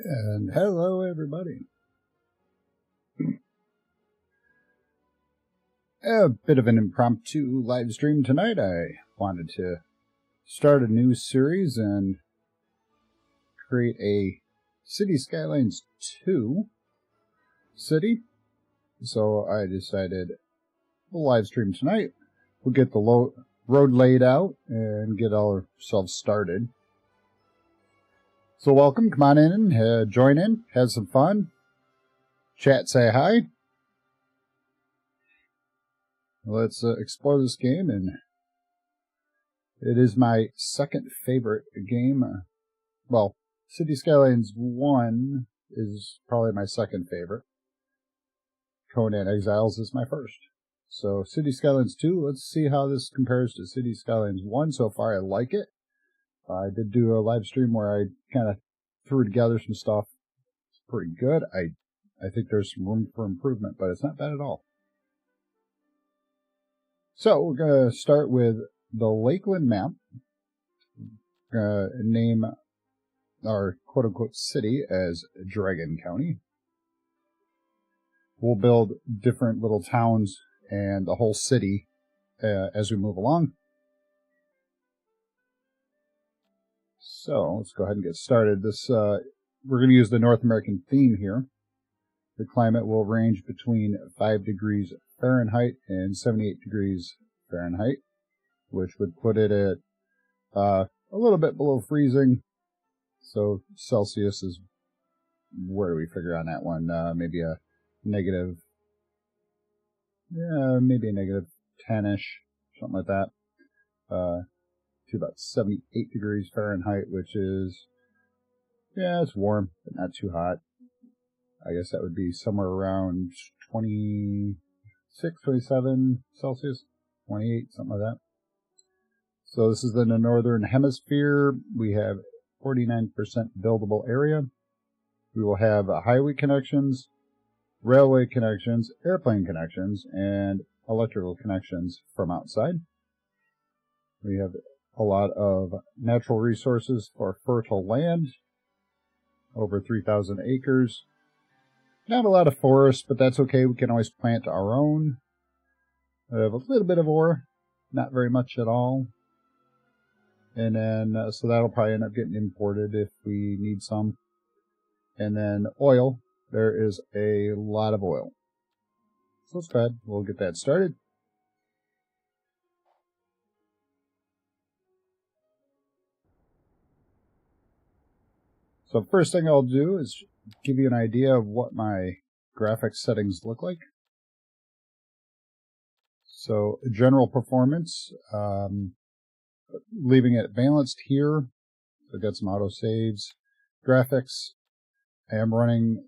And hello, everybody. A bit of an impromptu live stream tonight. I wanted to start a new series and create a City Skylines 2 city. So I decided we'll live stream tonight. We'll get the road laid out and get ourselves started. So welcome, come on in and join in, have some fun, chat, say hi. Let's explore this game, and it is my second favorite game. Well, City Skylines 1 is probably my second favorite. Conan Exiles is my first. So City Skylines 2, let's see how this compares to City Skylines 1. So far, I like it. I did do a live stream where I kind of threw together some stuff. It's pretty good. I think there's some room for improvement, but it's not bad at all. So we're going to start with the Lakeland map. We're going to name our quote-unquote city as Dragon County. We'll build different little towns and the whole city as we move along. So let's go ahead and get started. We're going to use the North American theme here. The climate will range between 5 degrees Fahrenheit and 78 degrees Fahrenheit, which would put it at a little bit below freezing. So Celsius is, where do we figure on that one? Maybe a negative 10-ish, something like that. To about 78 degrees Fahrenheit, which is, it's warm, but not too hot. I guess that would be somewhere around 26, 27 Celsius, 28, something like that. So this is in the Northern Hemisphere. We have 49% buildable area. We will have highway connections, railway connections, airplane connections, and electrical connections from outside. We have a lot of natural resources for fertile land, over 3,000 acres. Not a lot of forest, but that's okay. We can always plant our own. We have a little bit of ore, not very much at all. And then, so that'll probably end up getting imported if we need some. And then oil. There is a lot of oil. So let's go ahead. We'll get that started. So first thing I'll do is give you an idea of what my graphics settings look like. So general performance, leaving it balanced here. So I've got some auto saves. Graphics, I am running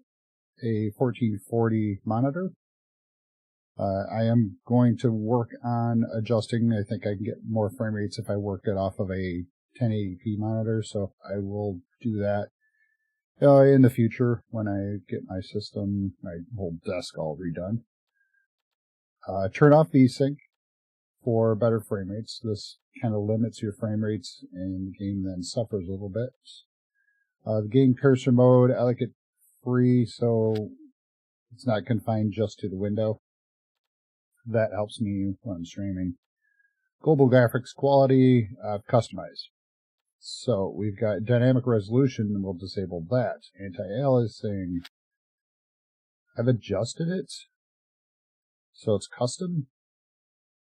a 1440 monitor. I am going to work on adjusting. I think I can get more frame rates if I work it off of a 1080p monitor, so I will do that in the future when I get my system, my whole desk all redone. Turn off VSync for better frame rates. This kind of limits your frame rates, and the game then suffers a little bit. The game cursor mode, I like it free, so it's not confined just to the window. That helps me when I'm streaming. Global graphics quality, customized. So we've got dynamic resolution, and we'll disable that. Anti-aliasing, I've adjusted it, so it's custom.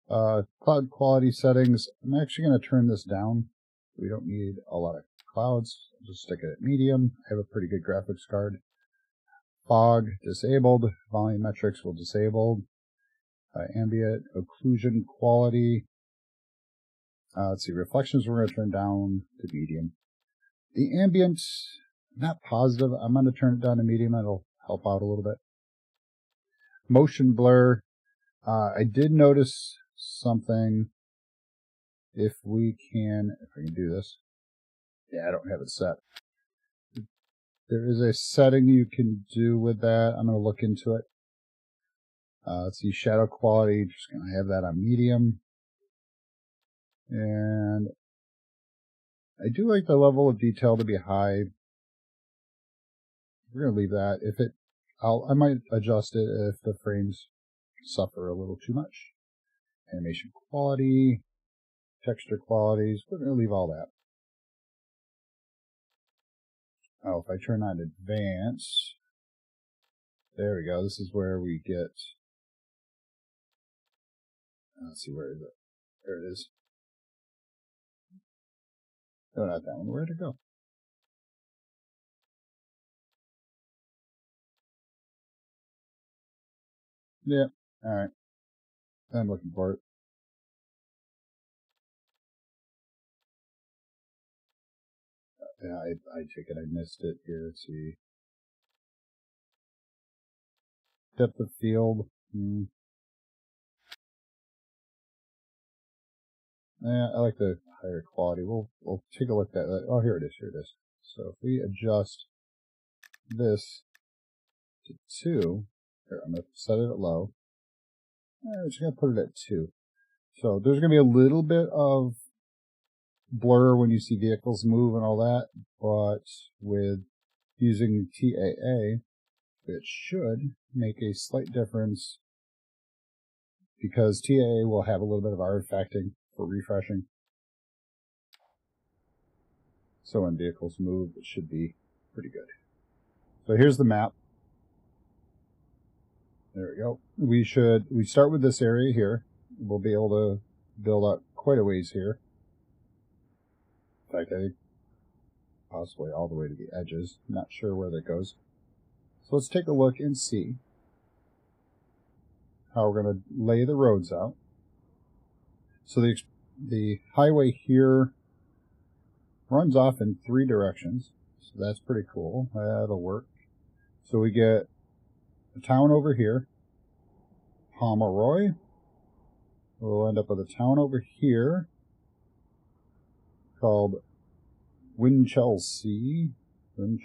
Cloud quality settings, I'm actually going to turn this down. We don't need a lot of clouds. I'll just stick it at medium. I have a pretty good graphics card. Fog, disabled. Volumetrics will disable. Ambient occlusion quality. Let's see, reflections we're going to turn down to medium. The ambient, not positive. I'm going to turn it down to medium. It'll help out a little bit. Motion blur. I did notice something. If I can do this. Yeah, I don't have it set. There is a setting you can do with that. I'm going to look into it. Let's see, shadow quality. Just going to have that on medium. And I do like the level of detail to be high. we're going to leave that. If it, I might adjust it if the frames suffer a little too much. Animation quality, texture qualities, we're going to leave all that. Oh, if I turn on advanced, there we go. This is where we get, let's see, where is it? There it is. No, not that one. Where'd it go? Yeah. All right. I'm looking for it. Yeah, I take it I missed it here. Let's see. Depth of field. Yeah, I like the higher quality. We'll take a look at that. Oh, here it is. Here it is. So if we adjust this to 2, here, I'm going to set it at low. We're just going to put it at 2. So there's going to be a little bit of blur when you see vehicles move and all that, but with using TAA, it should make a slight difference because TAA will have a little bit of artifacting for refreshing. So when vehicles move, it should be pretty good. So here's the map. There we go. We start with this area here. We'll be able to build out quite a ways here. In fact, I think possibly all the way to the edges. Not sure where that goes. So let's take a look and see how we're going to lay the roads out. So the highway here runs off in 3 directions. So that's pretty cool. That'll work. So we get a town over here, Pomeroy. We'll end up with a town over here called Winchelsea. One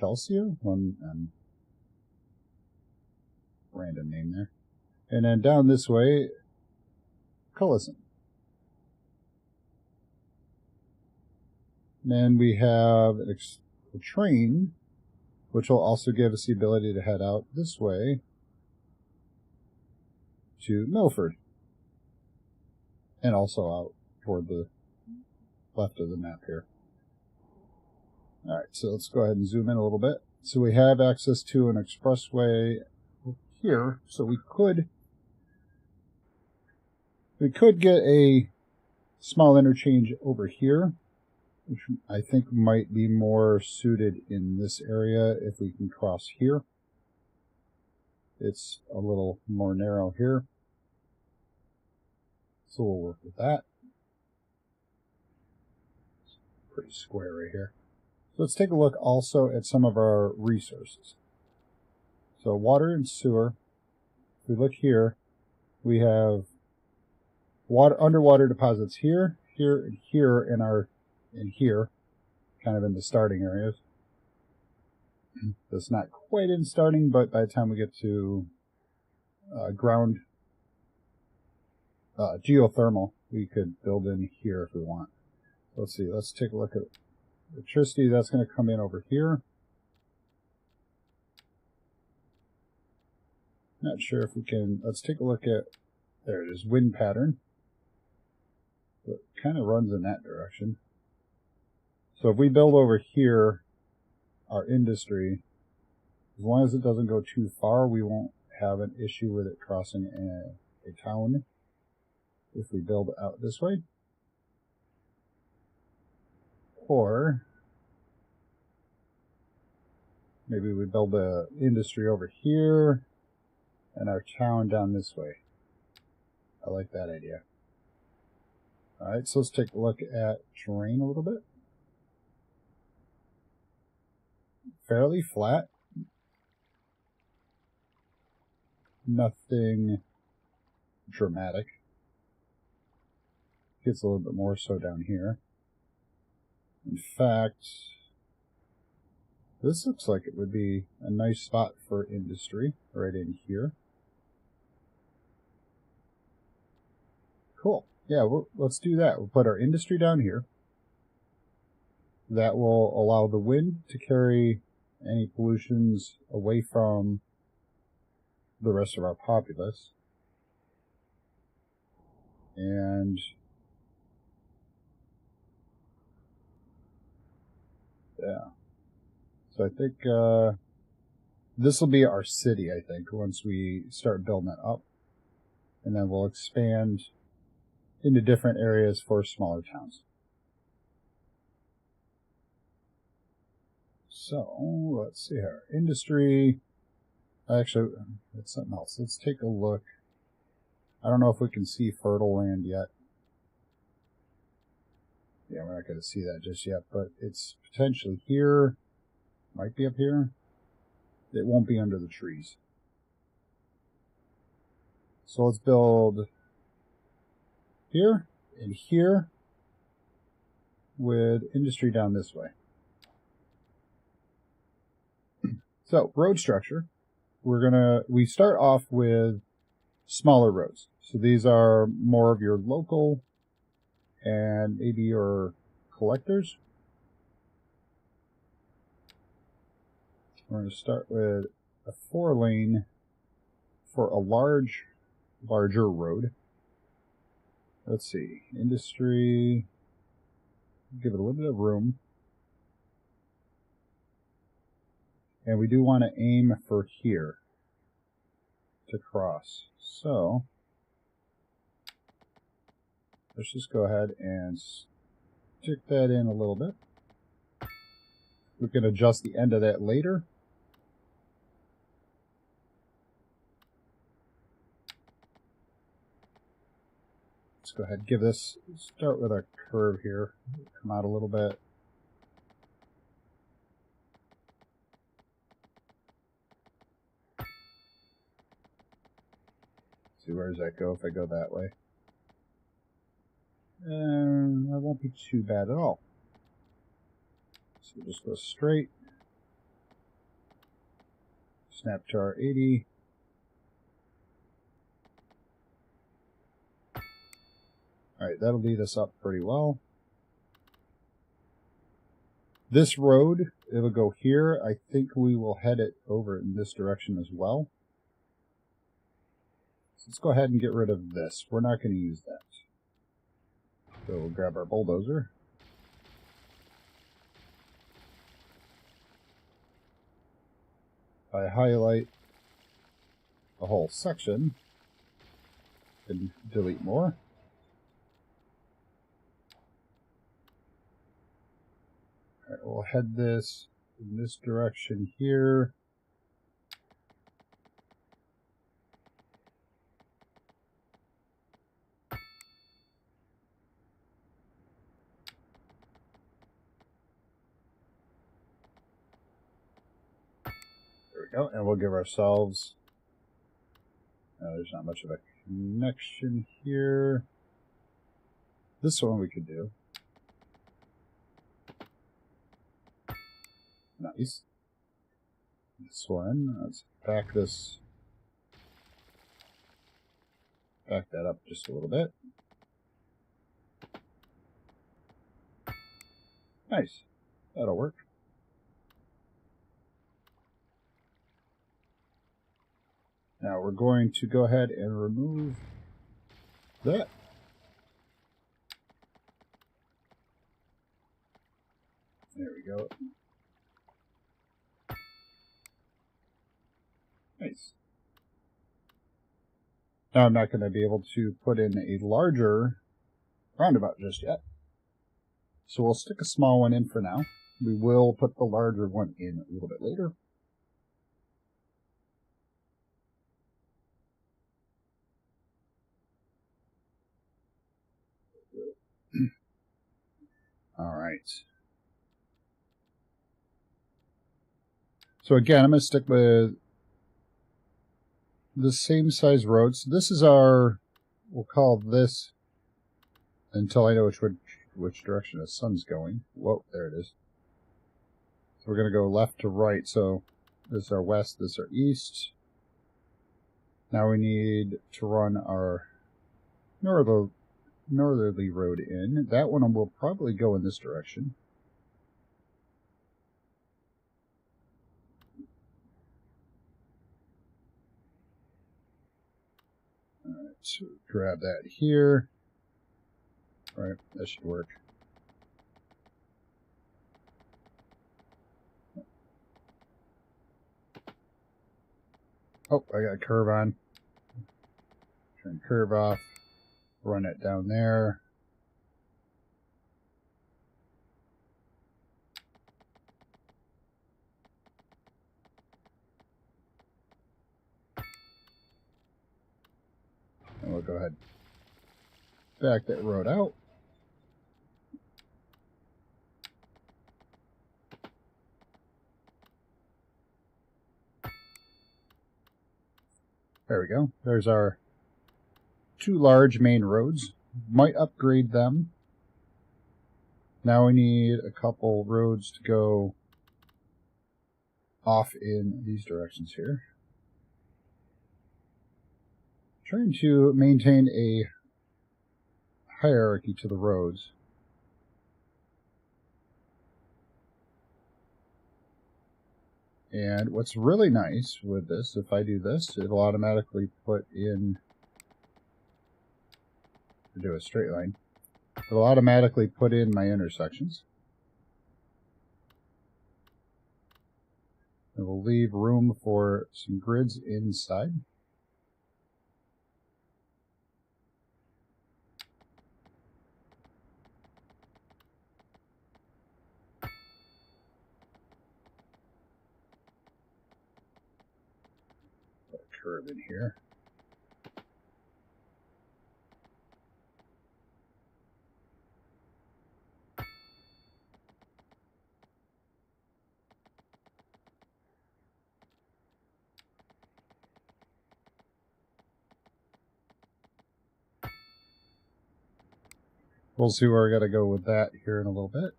random name there. And then down this way, Cullison. Then we have a train, which will also give us the ability to head out this way to Milford. And also out toward the left of the map here. Alright, so let's go ahead and zoom in a little bit. So we have access to an expressway here, so we could get a small interchange over here, which I think might be more suited in this area if we can cross here. It's a little more narrow here, so we'll work with that. It's pretty square right here. So let's take a look also at some of our resources. So water and sewer. If we look here, we have underwater deposits here, here, and here, and here, kind of in the starting areas. That's not quite in starting, but by the time we get to ground geothermal, we could build in here if we want. Let's see, let's take a look at electricity. That's going to come in over here. Not sure if we can, let's take a look at, there it is, wind pattern. It kind of runs in that direction. So if we build over here our industry, as long as it doesn't go too far, we won't have an issue with it crossing a town if we build out this way. Or maybe we build the industry over here and our town down this way. I like that idea. Alright, so let's take a look at terrain a little bit. Fairly flat. Nothing dramatic. Gets a little bit more so down here. In fact, this looks like it would be a nice spot for industry right in here. Cool. Yeah, let's do that. We'll put our industry down here. That will allow the wind to carry any pollutions away from the rest of our populace. And yeah, so I think this will be our city, I think, once we start building it up. And then we'll expand into different areas for smaller towns. So, let's see here. Industry. Actually, it's something else. Let's take a look. I don't know if we can see fertile land yet. Yeah, we're not going to see that just yet, but it's potentially here. Might be up here. It won't be under the trees. So let's build here and here with industry down this way. So, road structure. We start off with smaller roads. So these are more of your local and maybe your collectors. We're going to start with a 4-lane for a larger road. Let's see, industry, give it a little bit of room. And we do want to aim for here to cross. So let's just go ahead and stick that in a little bit. We can adjust the end of that later. Let's go ahead and give this, start with our curve here. Come out a little bit. See, where does that go if I go that way? And that won't be too bad at all. So we'll just go straight. Snap to our 80. Alright, that'll lead us up pretty well. This road, it'll go here. I think we will head it over in this direction as well. So let's go ahead and get rid of this. We're not going to use that. So we'll grab our bulldozer. I highlight the whole section and delete more. Alright, we'll head this in this direction here. There we go, and we'll give ourselves, there's not much of a connection here. This one we could do. Nice. This one, let's back that up just a little bit. Nice. That'll work. Now we're going to go ahead and remove that. There we go. Nice. Now I'm not going to be able to put in a larger roundabout just yet. So we'll stick a small one in for now. We will put the larger one in a little bit later. All right. So again, I'm going to stick with the same size roads. This is our, we'll call this, until I know which direction the sun's going. Whoa, there it is. So we're going to go left to right. So this is our west, this is our east. Now we need to run our northerly road in. That one will probably go in this direction. Alright, so grab that here. Alright, that should work. Oh, I got a curve on. Turn curve off. Run it down there. And we'll go ahead and back that road out. There we go. There's our two large main roads. Might upgrade them. Now we need a couple roads to go off in these directions here. Trying to maintain a hierarchy to the roads. And what's really nice with this, if I do this, it'll automatically put in, to do a straight line, it'll automatically put in my intersections. It will leave room for some grids inside. Put a curve in here. We'll see where I got to go with that here in a little bit.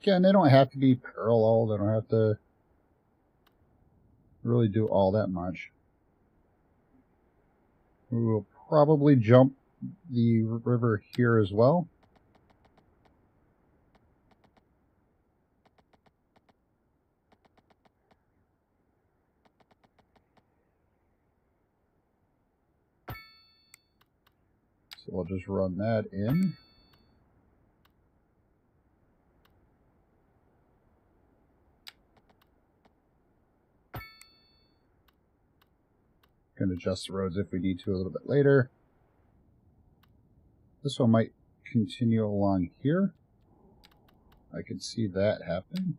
Again, they don't have to be parallel. They don't have to really do all that much. We will probably jump the river here as well. So we'll just run that in. Can adjust the roads if we need to a little bit later. This one might continue along here. I can see that happening.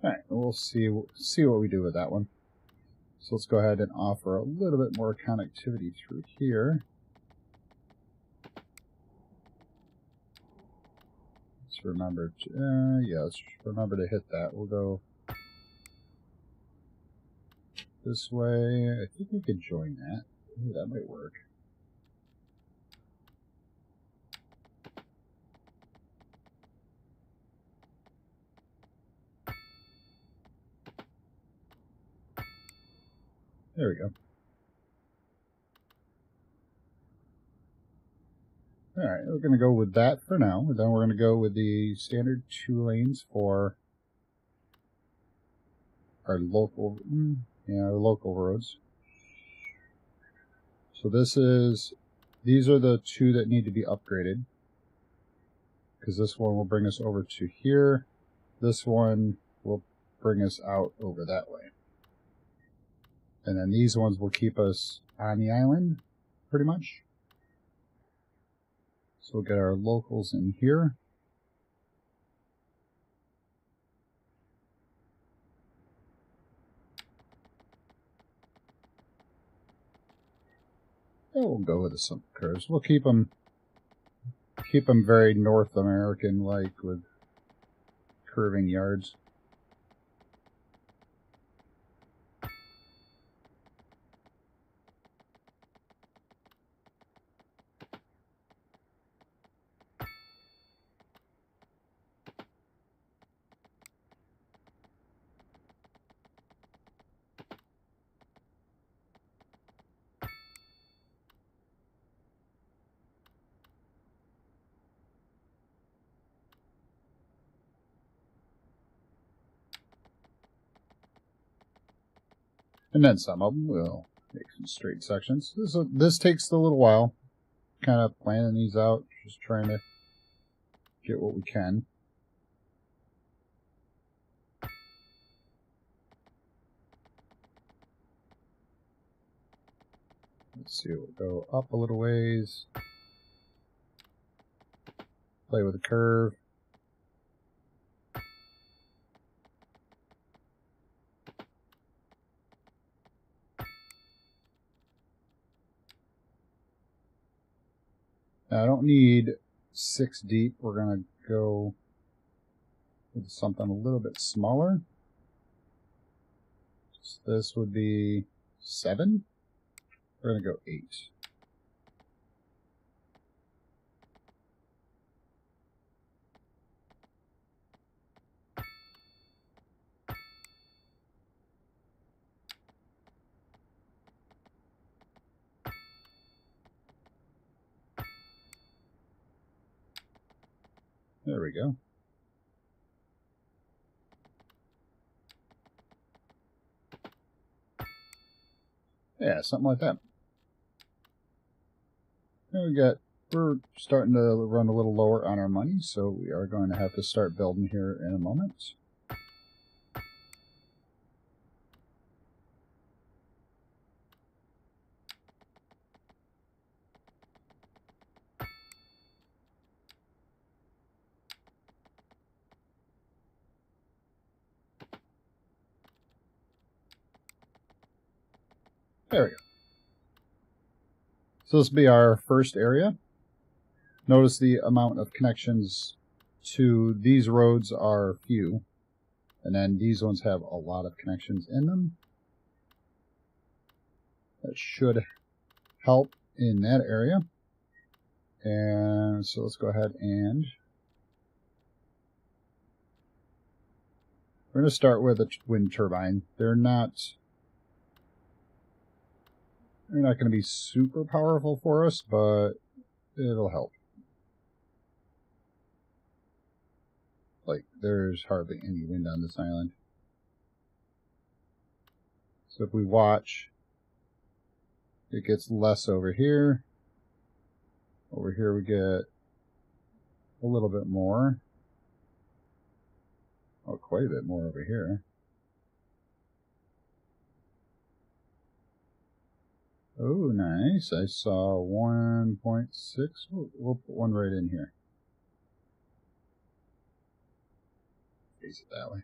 Alright, we'll see what we do with that one. So let's go ahead and offer a little bit more connectivity through here. Let's remember to, let's remember to hit that. We'll go this way. I think we could join that. Ooh, that might work. There we go. Alright, we're going to go with that for now. Then we're going to go with the standard 2 lanes for our local, our local roads. So these are the 2 that need to be upgraded. Because this one will bring us over to here. This one will bring us out over that way. And then these ones will keep us on the island, pretty much. So we'll get our locals in here. And we'll go with the simple curves. We'll keep them very North American-like with curving yards. And then some of them will make some straight sections. This takes a little while, kind of planning these out, just trying to get what we can. Let's see, we'll go up a little ways, play with the curve. Now, I don't need 6 deep. We're going to go with something a little bit smaller. So this would be 7. We're going to go 8. There we go. Yeah, something like that. And we're starting to run a little lower on our money, so we are going to have to start building here in a moment. There we go. So this will be our first area. Notice the amount of connections to these roads are few, and then these ones have a lot of connections in them. That should help in that area. And so let's go ahead and we're going to start with a wind turbine. They're not going to be super powerful for us, but it'll help. Like, there's hardly any wind on this island. So if we watch, it gets less over here. Over here we get a little bit more. Oh, quite a bit more over here. Oh, nice. I saw 1.6. We'll put one right in here. Face it that way.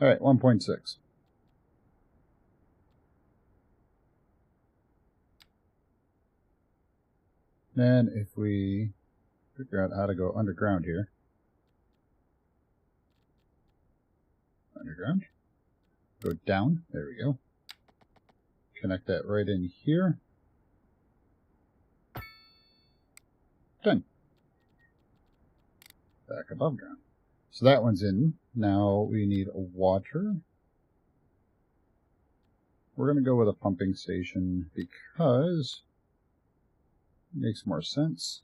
Alright, 1.6. Then if we figure out how to go underground here. Underground. Go down. There we go. Connect that right in here. Done. Back above ground. So that one's in. Now we need a water. We're going to go with a pumping station because it makes more sense.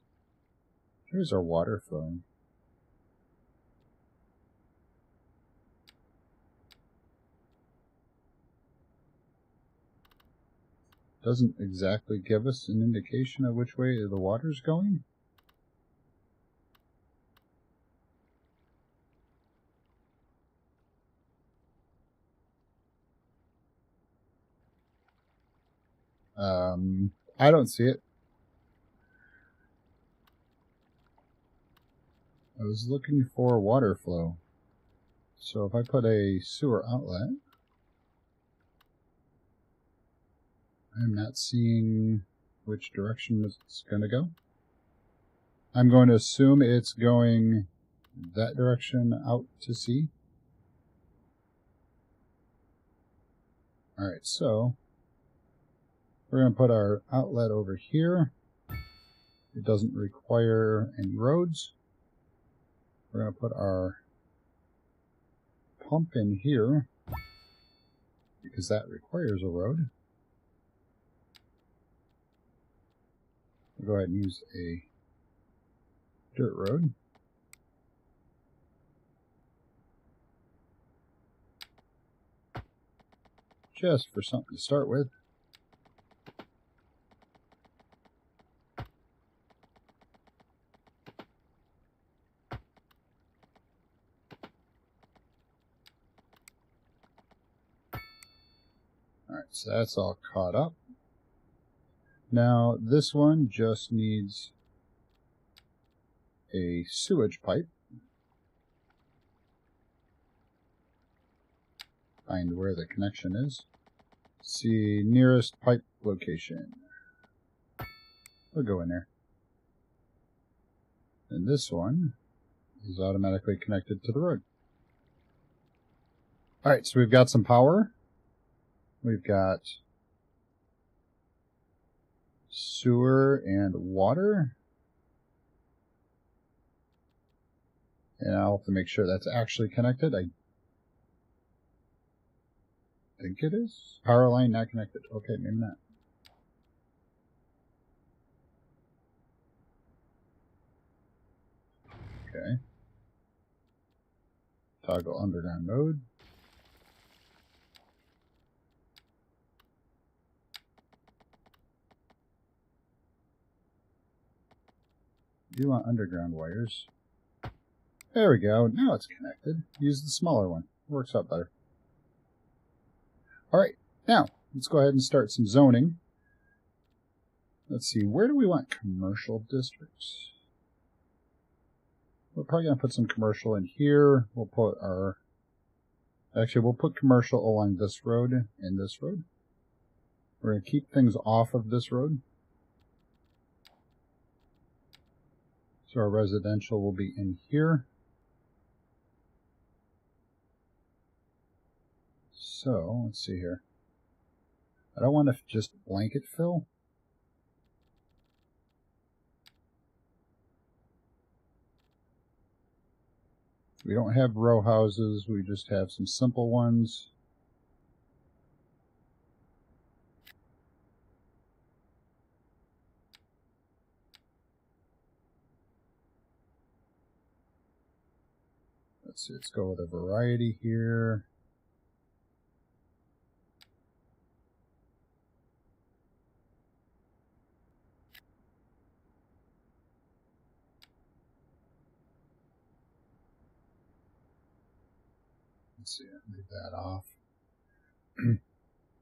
Here's our water flowing. Doesn't exactly give us an indication of which way the water's going. I don't see it. I was looking for water flow. So if I put a sewer outlet, I'm not seeing which direction it's going to go. I'm going to assume it's going that direction out to sea. Alright, so we're going to put our outlet over here. It doesn't require any roads. We're going to put our pump in here because that requires a road. We'll go ahead and use a dirt road. just for something to start with. Alright, so that's all caught up. Now, this one just needs a sewage pipe. Find where the connection is. See nearest pipe location. We'll go in there. And this one is automatically connected to the road. Alright, so we've got some power. We've got sewer and water. And I'll have to make sure that's actually connected. I think it is. Power line not connected. Okay, maybe not. Okay. Toggle underground mode. Do want underground wires. There we go. Now it's connected. Use the smaller one. Works out better. Alright, now let's go ahead and start some zoning. Let's see, where do we want commercial districts? We're probably going to put some commercial in here. We'll put our... Actually, we'll put commercial along this road and this road. We're going to keep things off of this road. So our residential will be in here. So, let's see here. I don't want to just blanket fill. We don't have row houses, we just have some simple ones. Let's see, let's go with a variety here. Let's see, leave that off.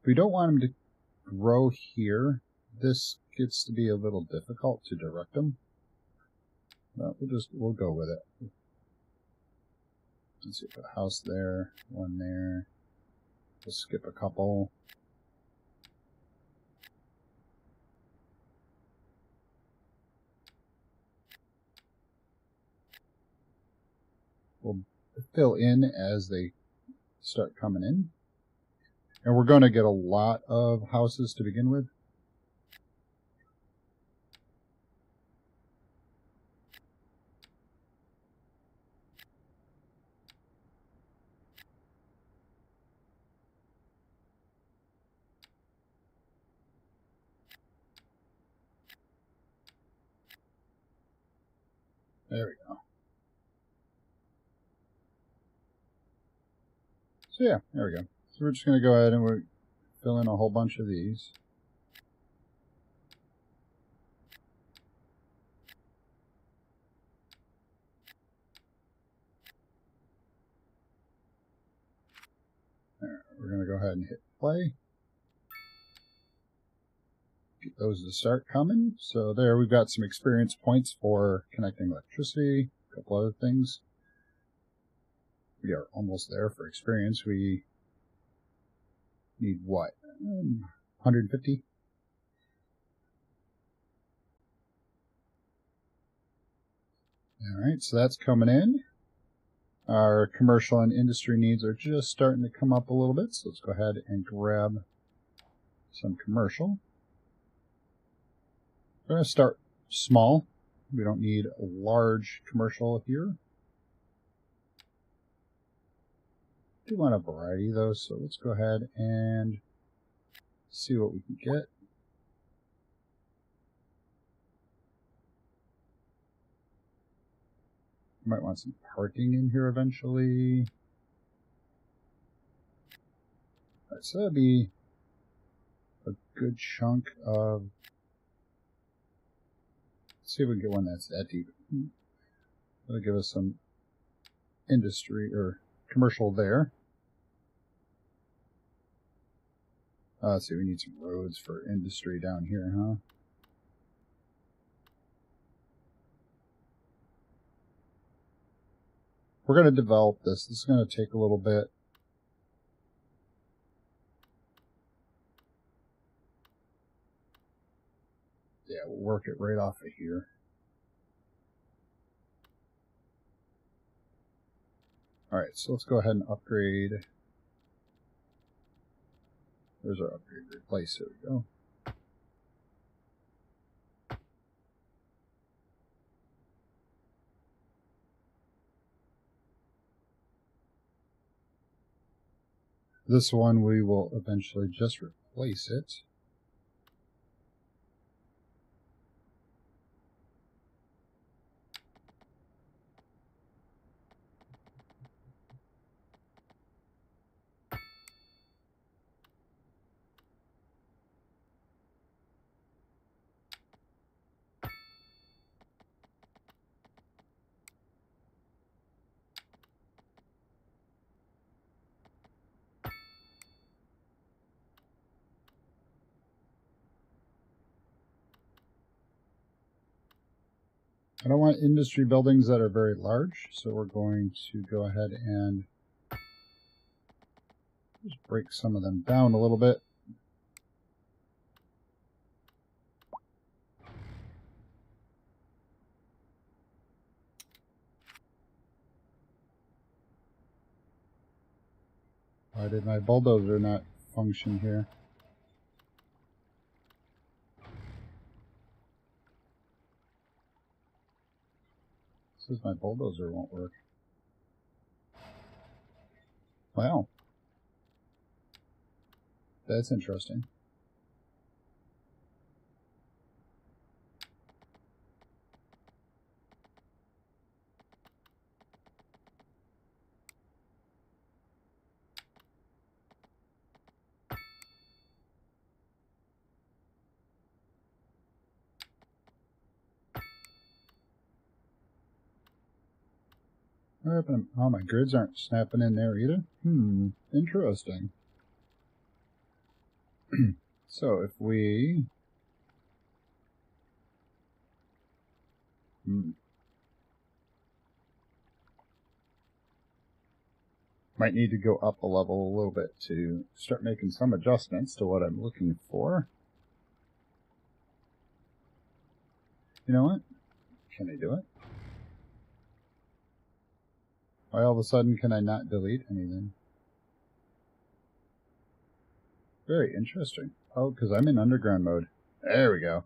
We don't want them to grow here. This gets to be a little difficult to direct them. But we'll go with it. Let's see, put a house there, one there. We'll skip a couple. We'll fill in as they start coming in. And we're going to get a lot of houses to begin with. There we go. So yeah, there we go. So we're just going to go ahead and we'll fill in a whole bunch of these. There, we're going to go ahead and hit play. Get those to start coming. So there we've got some experience points for connecting electricity, a couple other things. We are almost there for experience. We need what? 150? Alright, so that's coming in. Our commercial and industry needs are just starting to come up a little bit, so let's go ahead and grab some commercial. We're going to start small. We don't need a large commercial here. I do want a variety though, so let's go ahead and see what we can get. Might want some parking in here eventually. Right, so that'd be a good chunk of. Let's see if we can get one that's that deep. That'll give us some industry or commercial there. Let's see, we need some roads for industry down here, huh? We're going to develop this. This is going to take a little bit. Yeah, we'll work it right off of here. Alright, so let's go ahead and upgrade. There's our upgrade replace. There we go. This one we will eventually just replace it. I don't want industry buildings that are very large, so we're going to go ahead and just break some of them down a little bit. Why did my bulldozer not function here? It says my bulldozer won't work. Wow. That's interesting. What happened? Oh, my grids aren't snapping in there either. Interesting. So if we might need to go up a level a little bit to start making some adjustments to what I'm looking for. You know what? Can I do it? Why all of a sudden can I not delete anything? Very interesting. Oh, because I'm in underground mode. There we go.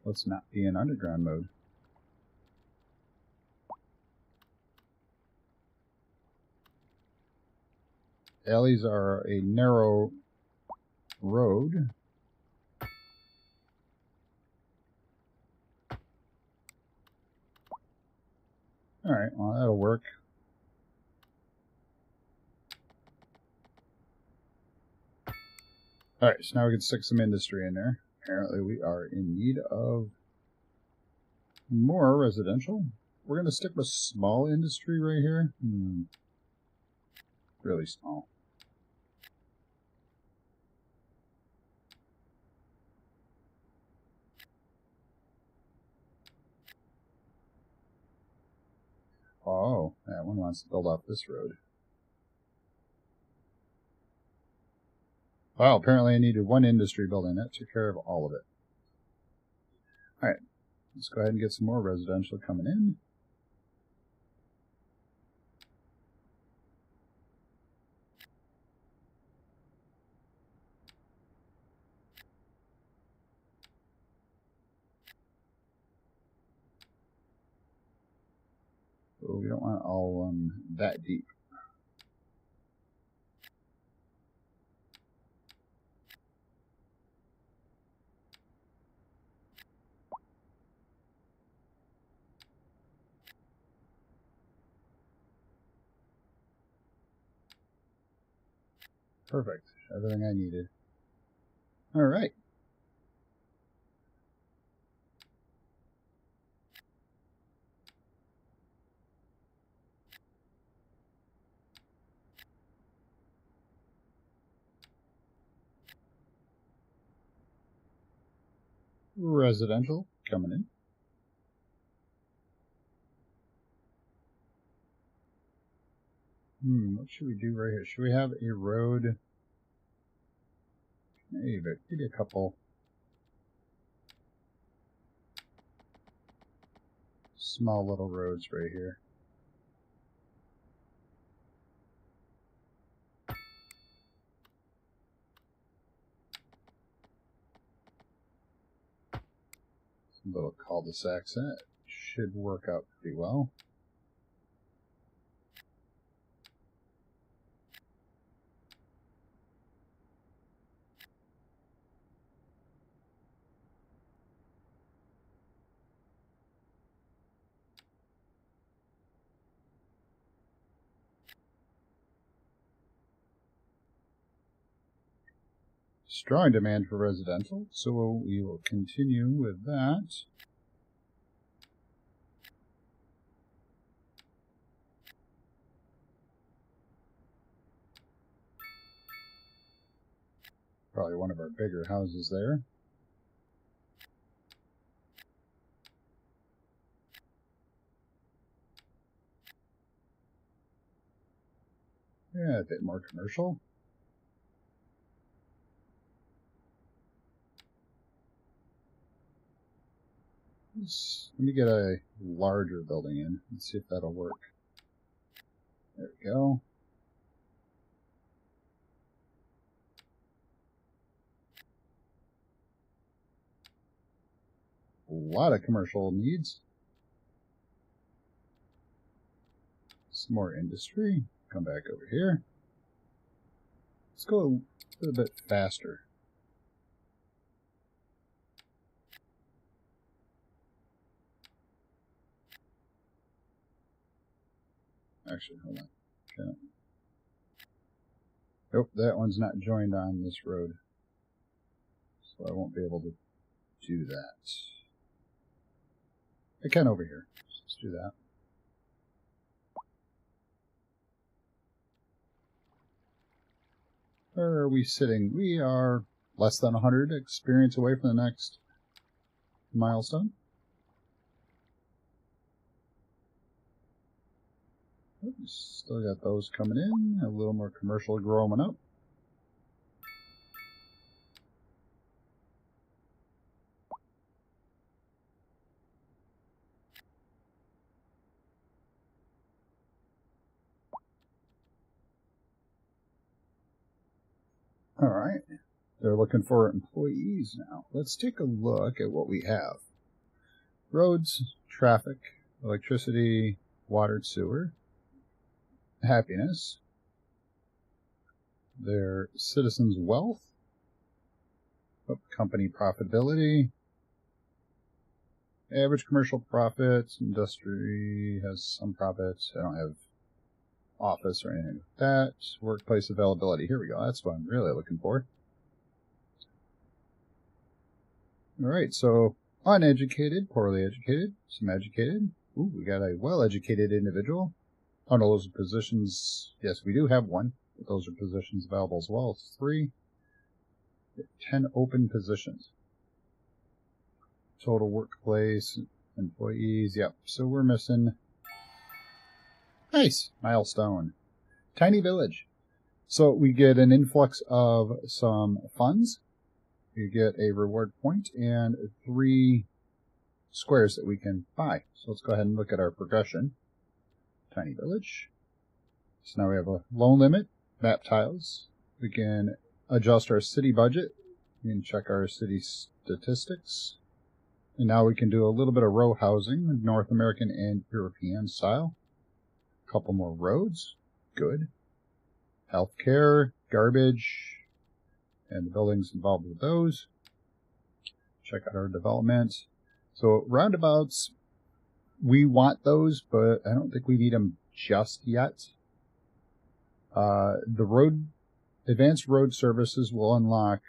Let's not be in underground mode. Alleys are a narrow road. Alright, well that'll work. Alright, so now we can stick some industry in there. Apparently we are in need of more residential. We're going to stick with small industry right here. Really small. Oh, that one wants to build off this road. Wow, apparently I needed one industry building. That took care of all of it. Alright, let's go ahead and get some more residential coming in. So we don't want all that deep. Perfect. Everything I needed. All right. Residential coming in. What should we do right here? Should we have a road? Maybe a couple small little roads right here. Some little cul-de-sacs. That should work out pretty well. Strong demand for residential, so we will continue with that. Probably one of our bigger houses there. Yeah, a bit more commercial. Let me get a larger building in. Let's see if that'll work. There we go. A lot of commercial needs. Some more industry. Come back over here. Let's go a little bit faster. Actually, hold on. Okay. Nope, that one's not joined on this road. So I won't be able to do that. I can over here. Let's do that. Where are we sitting? We are less than 100 experience away from the next milestone. Still got those coming in. A little more commercial growing up. All right. They're looking for employees now. Let's take a look at what we have. Roads, traffic, electricity, water and sewer, happiness, their citizens' wealth, company profitability, average commercial profits, industry has some profits. I don't have office or anything like that. Workplace availability. Here we go. That's what I'm really looking for. All right, so uneducated, poorly educated, some educated. Ooh, we got a well-educated individual. Oh, no, those are positions. Yes, we do have one. But those are positions available as well. It's 3. 10 open positions. Total workplace, employees. Yep, so we're missing. Nice. Milestone. Tiny village. So we get an influx of some funds. You get a reward point and 3 squares that we can buy. So let's go ahead and look at our progression. Tiny village. So now we have a loan limit, map tiles. We can adjust our city budget. We can check our city statistics. And now we can do a little bit of row housing, North American and European style. A couple more roads. Good. Healthcare, garbage, and the buildings involved with those. Check out our development. So roundabouts, we want those, but I don't think we need them just yet. The road advanced road services will unlock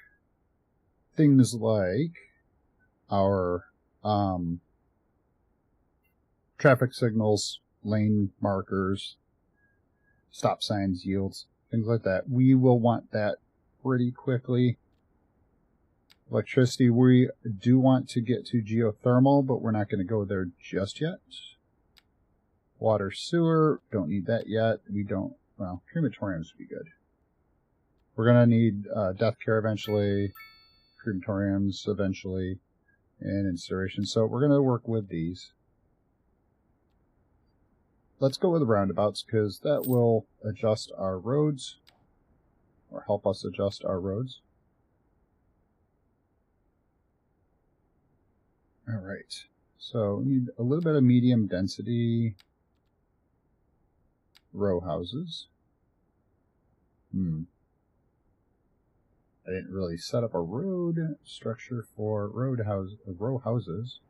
things like our traffic signals, lane markers, stop signs, yields, things like that. We will want that pretty quickly. Electricity, we do want to get to geothermal, but we're not going to go there just yet. Water, sewer, don't need that yet. We don't, well, crematoriums would be good. We're going to need death care eventually, crematoriums eventually, and incineration. So we're going to work with these. Let's go with the roundabouts because that will adjust our roads, or help us adjust our roads. Alright, so we need a little bit of medium density row houses. I didn't really set up a road structure for row houses.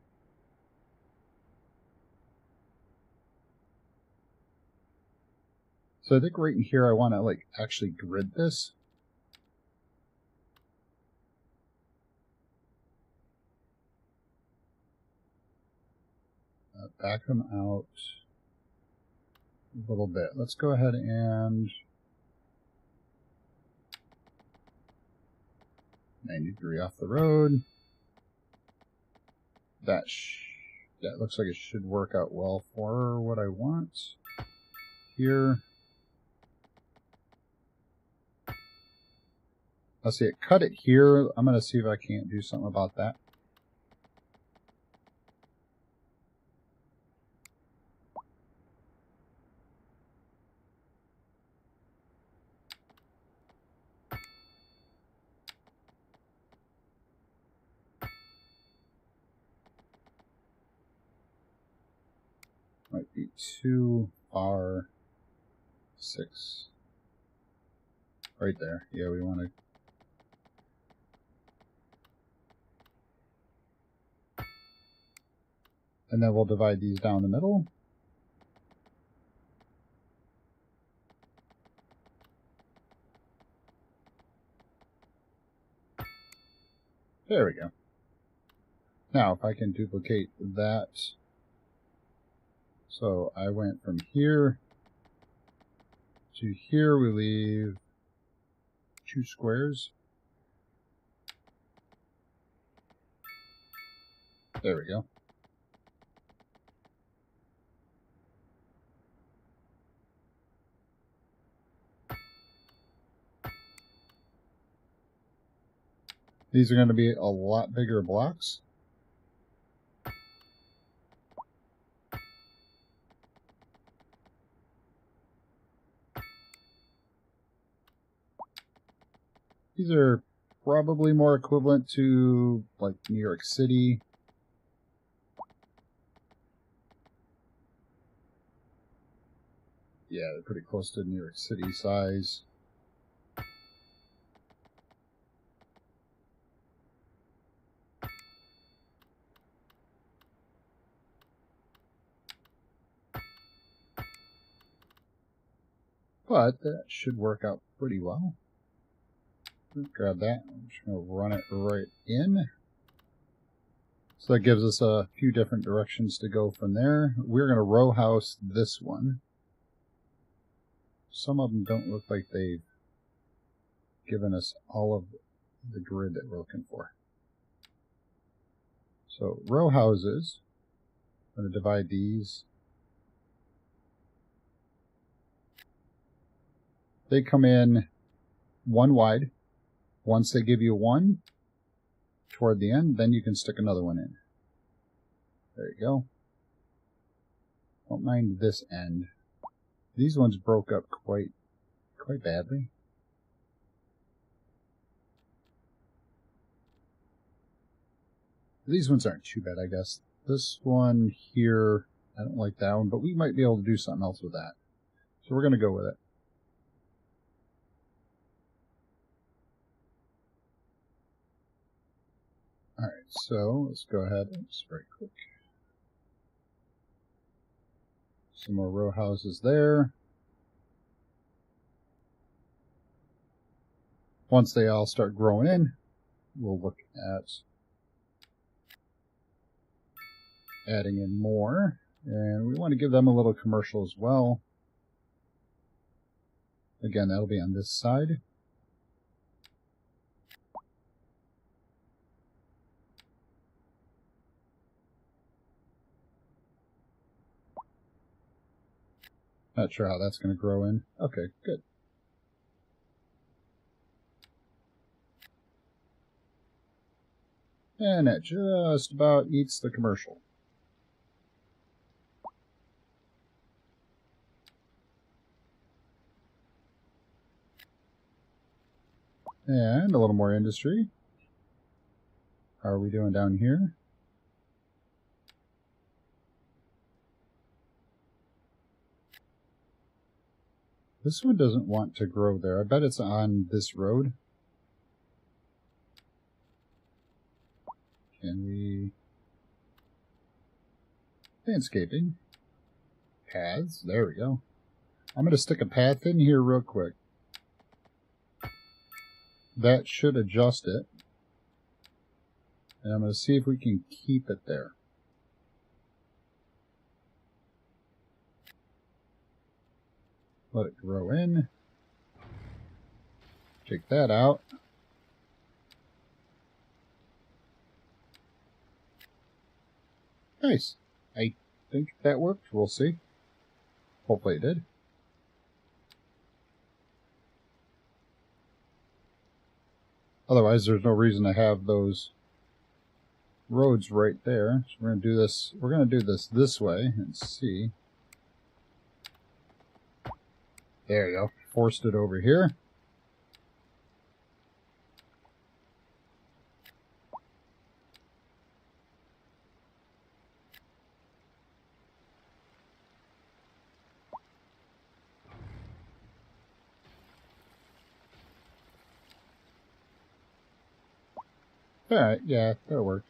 So I think right in here I want to like actually grid this. Back them out a little bit. Let's go ahead and 90-degree off the road. That looks like it should work out well for what I want here. Let's see, it cut it here. I'm going to see if I can't do something about that. Might be too far. 6. Right there. Yeah, we want to. And then we'll divide these down the middle. There we go. Now, if I can duplicate that. So I went from here to here. We leave 2 squares. There we go. These are going to be a lot bigger blocks. These are probably more equivalent to like New York City. Yeah, they're pretty close to New York City size. But that should work out pretty well. Grab that. I'm just going to run it right in. So that gives us a few different directions to go from there. We're going to row house this one. Some of them don't look like they've given us all of the grid that we're looking for. So row houses, I'm going to divide these. They come in 1 wide. Once they give you 1 toward the end, then you can stick another one in. There you go. Don't mind this end. These ones broke up quite badly. These ones aren't too bad, I guess. This one here, I don't like that one, but we might be able to do something else with that. So we're going to go with it. Alright, so let's go ahead and just very quick. Some more row houses there. once they all start growing in, we'll look at adding in more. And we want to give them a little commercial as well. Again, that'll be on this side. Not sure how that's going to grow in. Okay, good. And that just about eats the commercial. And a little more industry. How are we doing down here? This one doesn't want to grow there. I bet it's on this road. Can we... Landscaping. Paths. There we go. I'm going to stick a path in here real quick. That should adjust it. And I'm going to see if we can keep it there. Let it grow in. Take that out. Nice. I think that worked. We'll see. Hopefully it did. Otherwise, there's no reason to have those roads right there. So we're going to do this. We're going to do this way and see. There you go. Forced it over here. Alright, yeah, that'll work.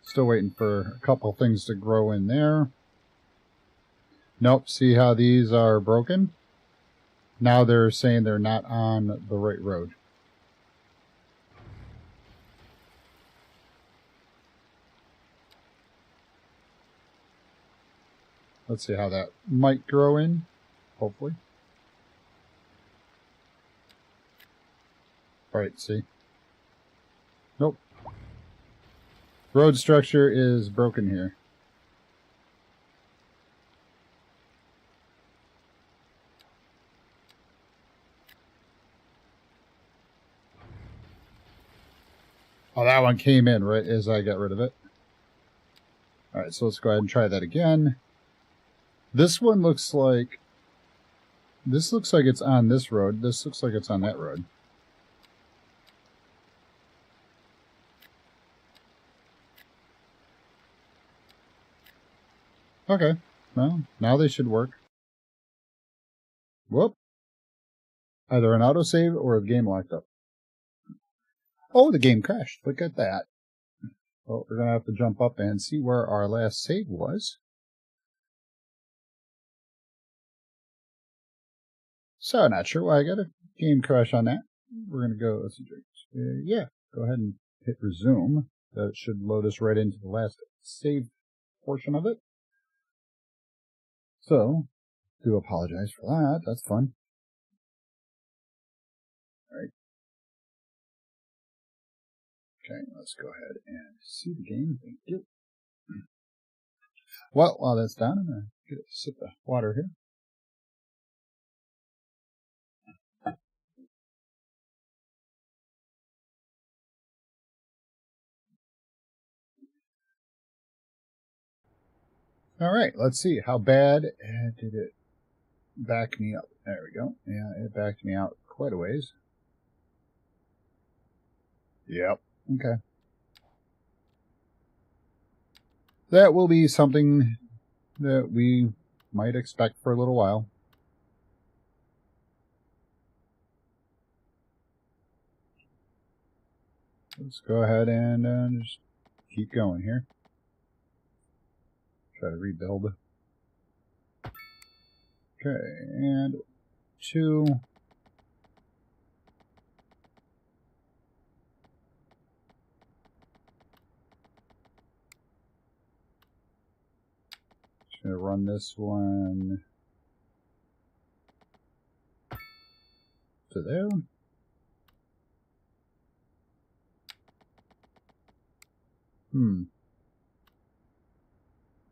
Still waiting for a couple things to grow in there. Nope, see how these are broken? Now they're saying they're not on the right road. Let's see how that might grow in, hopefully. Alright, see? Nope. Road structure is broken here. Oh, that one came in right as I got rid of it. Alright, so let's go ahead and try that again. This one looks like... This looks like it's on this road. This looks like it's on that road. Okay, well, now they should work. Whoop. Either an autosave or a game locked up. Oh, the game crashed. Look at that. Well, we're going to have to jump up and see where our last save was. So, not sure why I got a game crash on that. We're going to go, let's see, yeah, go ahead and hit resume. That should load us right into the last save portion of it. So, do apologize for that. That's fun. All right. Okay, let's go ahead and see the game. Thank you. Well, while that's done, I'm going to get a sip of water here. All right, let's see. How bad did it back me up? There we go. Yeah, it backed me out quite a ways. Yep. Okay. That will be something that we might expect for a little while. Let's go ahead and just keep going here. Try to rebuild. Okay, and 2. Just going to run this one to there.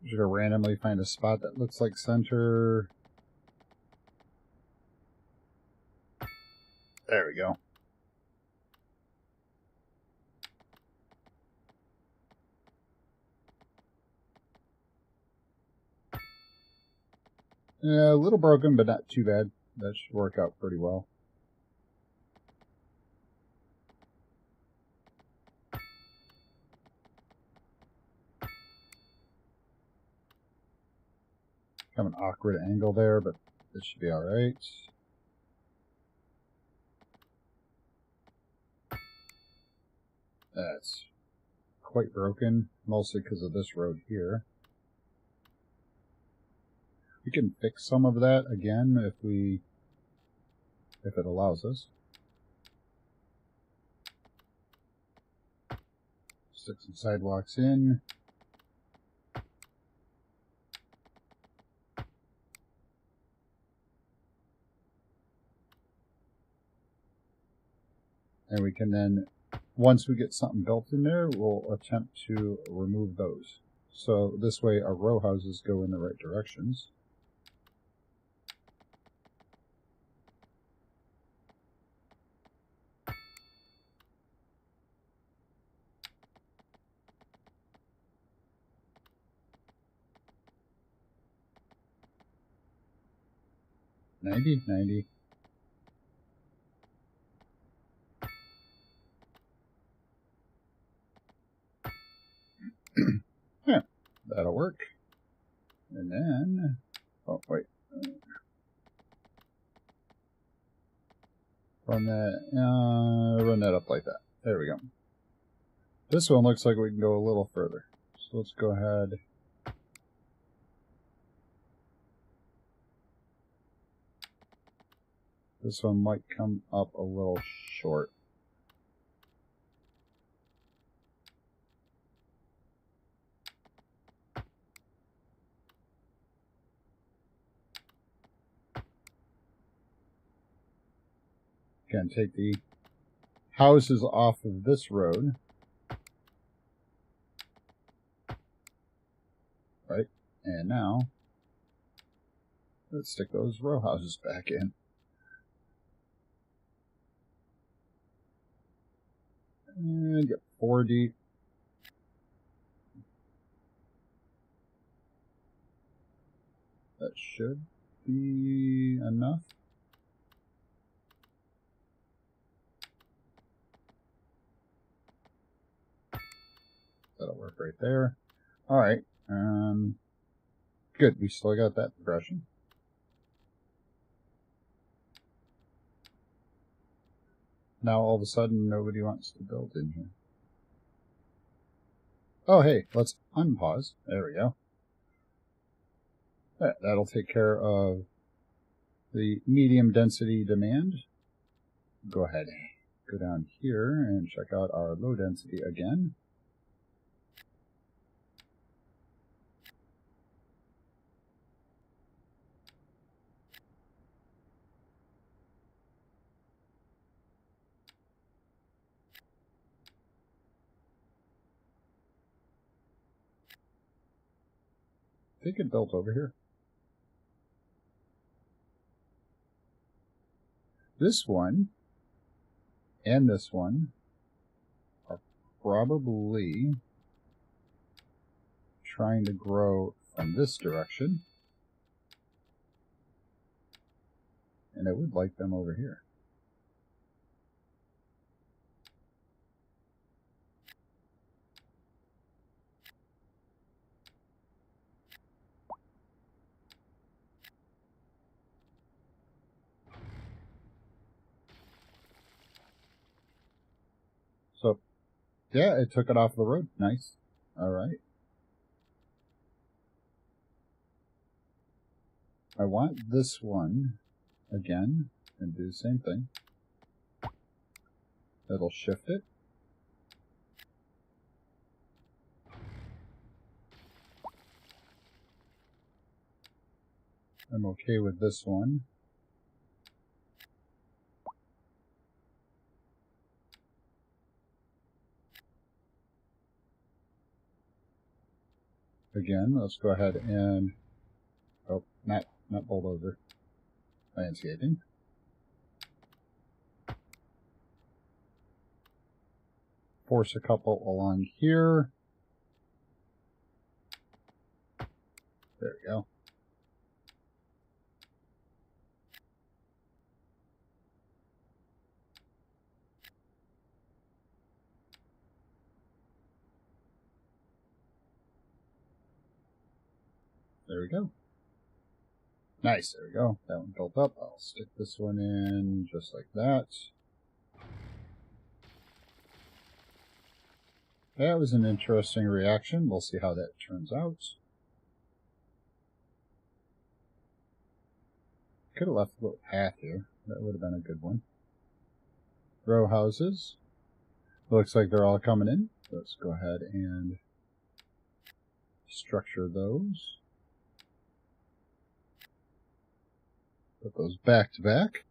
Just going to randomly find a spot that looks like center. There we go. A little broken, but not too bad. That should work out pretty well. Kind of an awkward angle there, but this should be alright. That's quite broken, mostly because of this road here. We can fix some of that again if it allows us. Stick some sidewalks in. And we can then, once we get something built in there, we'll attempt to remove those. So this way our row houses go in the right directions. $90. Yeah, that'll work. And then, oh wait, run that up like that. There we go. This one looks like we can go a little further. So let's go ahead. This one might come up a little short. Again, take the houses off of this road. Right? And now, let's stick those row houses back in. And get 4 deep. That should be enough. That'll work right there. All right. Good. We still got that progression. Now all of a sudden nobody wants to build in here. Oh, hey, let's unpause. There we go. That'll take care of the medium density demand. Go ahead, go down here and check out our low density again. They get built over here. This one and this one are probably trying to grow from this direction. And I would like them over here. So, yeah, it took it off the road. Nice. All right. I want this one again and do the same thing. It'll shift it. I'm okay with this one. Again, let's go ahead and, oh, not bulldozer, landscaping. Force a couple along here. There we go. There we go. Nice, there we go. That one built up. I'll stick this one in just like that. That was an interesting reaction. We'll see how that turns out. Could have left a little path here. That would have been a good one. Row houses. Looks like they're all coming in. Let's go ahead and structure those. Put those back to back.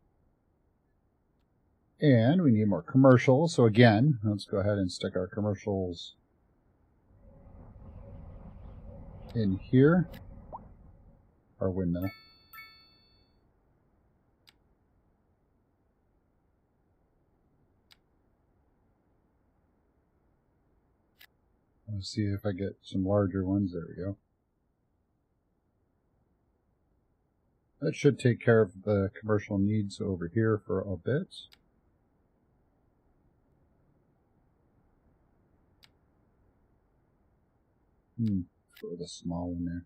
And we need more commercials. So again, let's go ahead and stick our commercials in here. Our windmill. Let's see if I get some larger ones. There we go. That should take care of the commercial needs over here for a bit. Let's go with a small one there.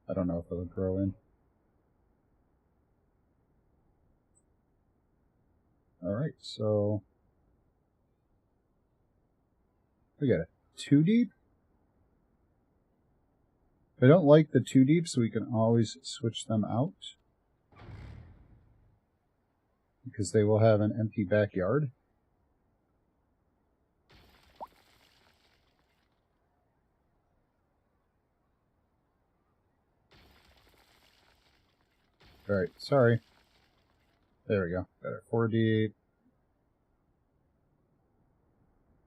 I don't know if it'll grow in. Alright, so we got a 2 deep. I don't like the 2 deep, so we can always switch them out. Because they will have an empty backyard. Alright, sorry. There we go. Got our 4 deep.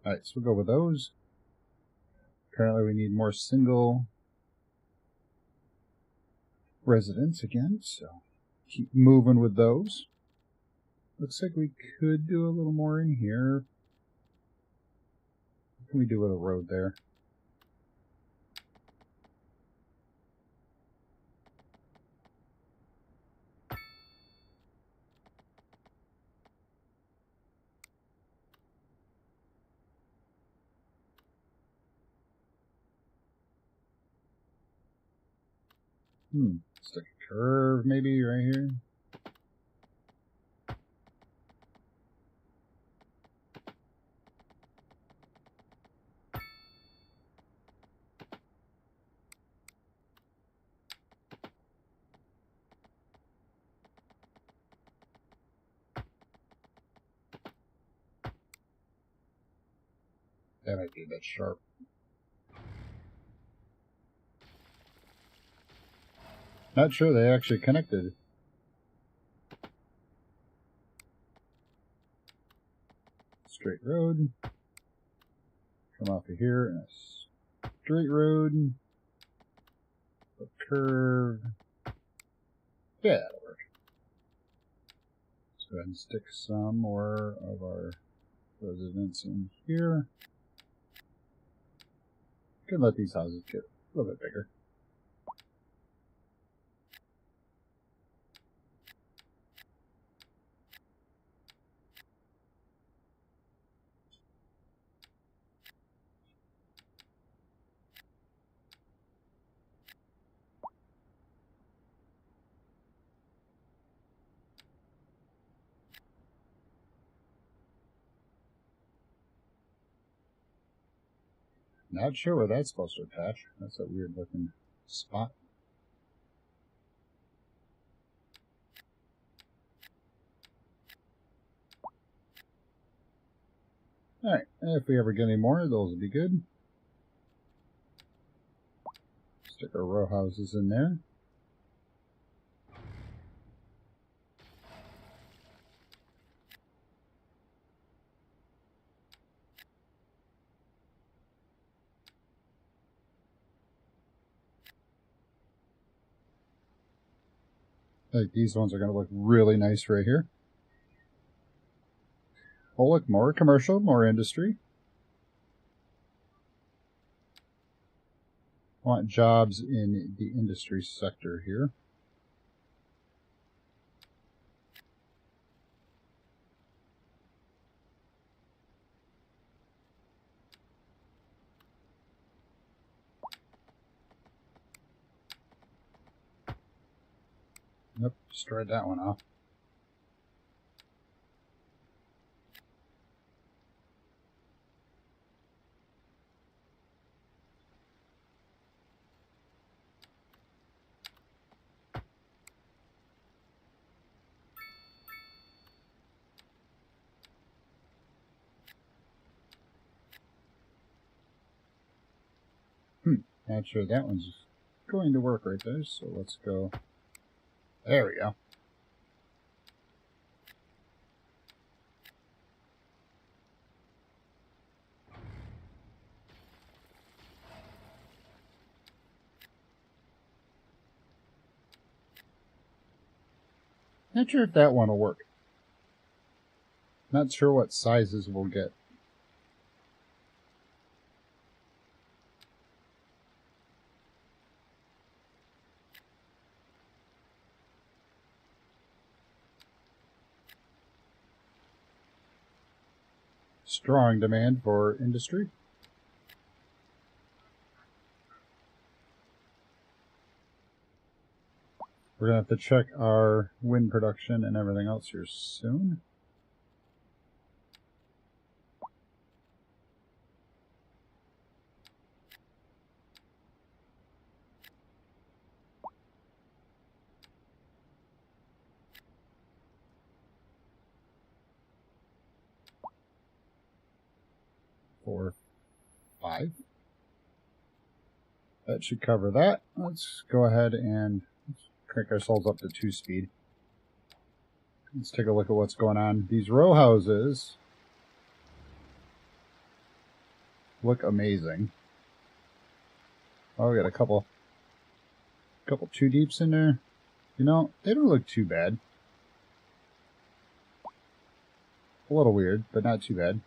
Alright, so we'll go with those. Apparently we need more single residents again, so keep moving with those. Looks like we could do a little more in here. What can we do with a road there? Stick a curve maybe right here. That might be a bit sharp. Not sure they actually connected. Straight road. Come off of here and a straight road. A curve. Yeah, that'll work. Let's go ahead and stick some more of our residents in here. Can let these houses get a little bit bigger. Not sure where that's supposed to attach. That's a weird looking spot. Alright, if we ever get any more, those would be good. Stick our row houses in there. Like these ones are going to look really nice right here. Oh, look, more commercial, more industry. I want jobs in the industry sector here. Nope, destroyed that one off. Not sure that one's going to work right there, so let's go. There we go. Not sure if that one will work. Not sure what sizes we'll get. Strong demand for industry. We're going to have to check our wind production and everything else here soon. Four, 5. That should cover that. Let's go ahead and crank ourselves up to 2 speed. Let's take a look at what's going on. These row houses look amazing. Oh, we got a couple 2 deeps in there. You know, they don't look too bad. A little weird, but not too bad.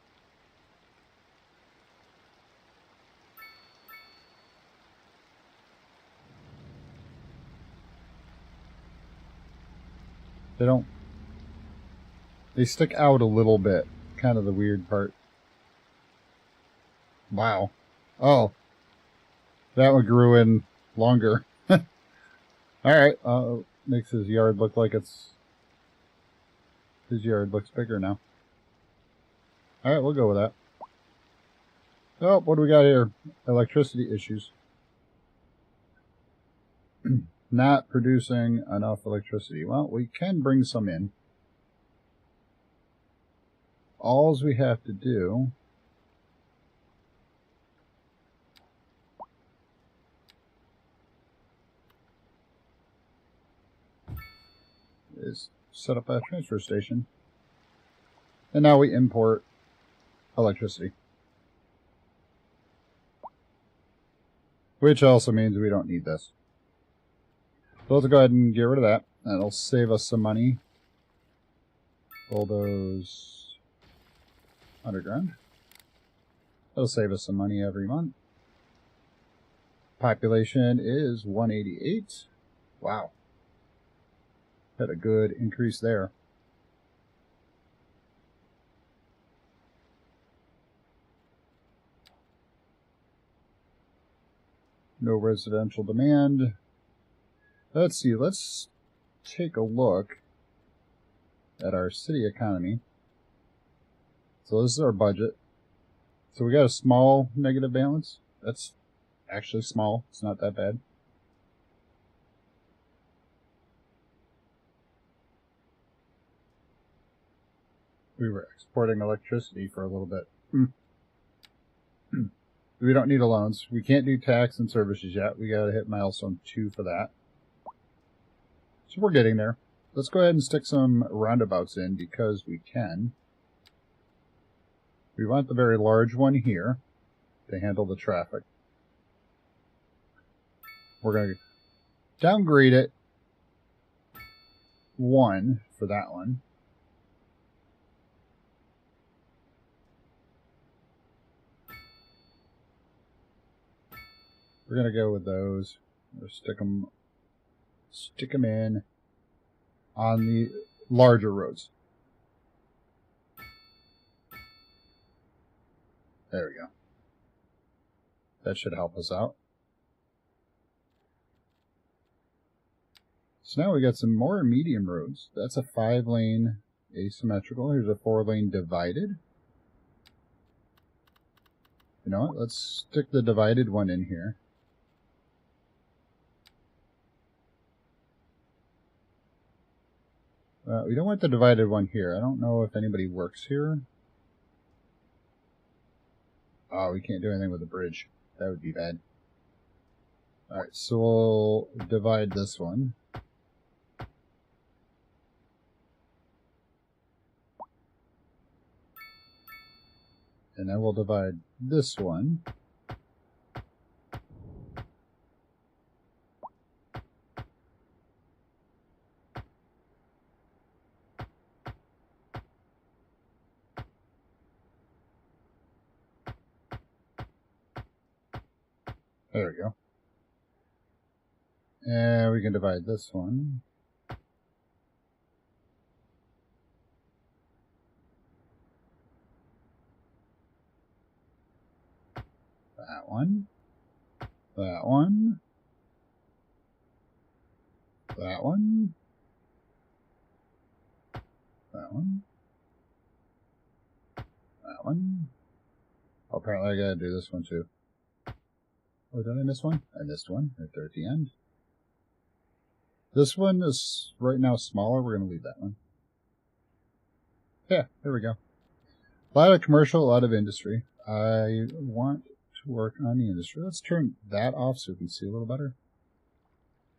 They stick out a little bit. Kind of the weird part. Wow. Oh. That one grew in longer. Alright. Makes his yard look like it's... His yard looks bigger now. Alright, we'll go with that. Oh, what do we got here? Electricity issues. Not producing enough electricity. Well, we can bring some in. All we have to do is set up a transfer station. And now we import electricity. Which also means we don't need this. So let's go ahead and get rid of that. That'll save us some money. All those underground. That'll save us some money every month. Population is 188. Wow. Had a good increase there. No residential demand. Let's see, let's take a look at our city economy. So this is our budget. So we got a small negative balance. That's actually small. It's not that bad. We were exporting electricity for a little bit. We don't need allowance. We can't do tax and services yet. We gotta hit milestone 2 for that. So we're getting there. Let's go ahead and stick some roundabouts in because we can. We want the very large one here to handle the traffic. We're going to downgrade it 1 for that one. We're going to go with those. We'll stick them in on the larger roads. There we go. That should help us out. So now we got some more medium roads. That's a 5-lane asymmetrical. Here's a 4-lane divided. You know what? Let's stick the divided one in here. We don't want the divided one here. I don't know if anybody works here. Oh, we can't do anything with the bridge. That would be bad. Alright, so we'll divide this one. And then we'll divide this one. There we go. And we can divide this one. That one. That one. That one. That one. That one. Oh, apparently I gotta do this one too. Oh, did I miss one? I missed one right there at the end. This one is right now smaller. We're going to leave that one. Yeah, there we go. A lot of commercial, a lot of industry. I want to work on the industry. Let's turn that off so we can see a little better.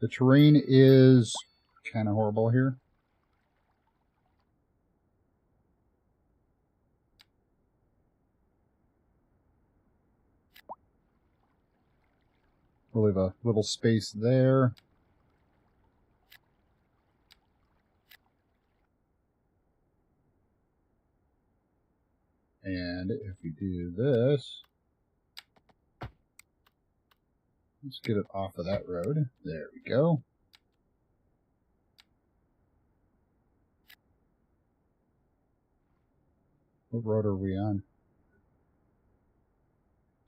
The terrain is kind of horrible here. We'll leave a little space there. And if we do this, let's get it off of that road. There we go. What road are we on?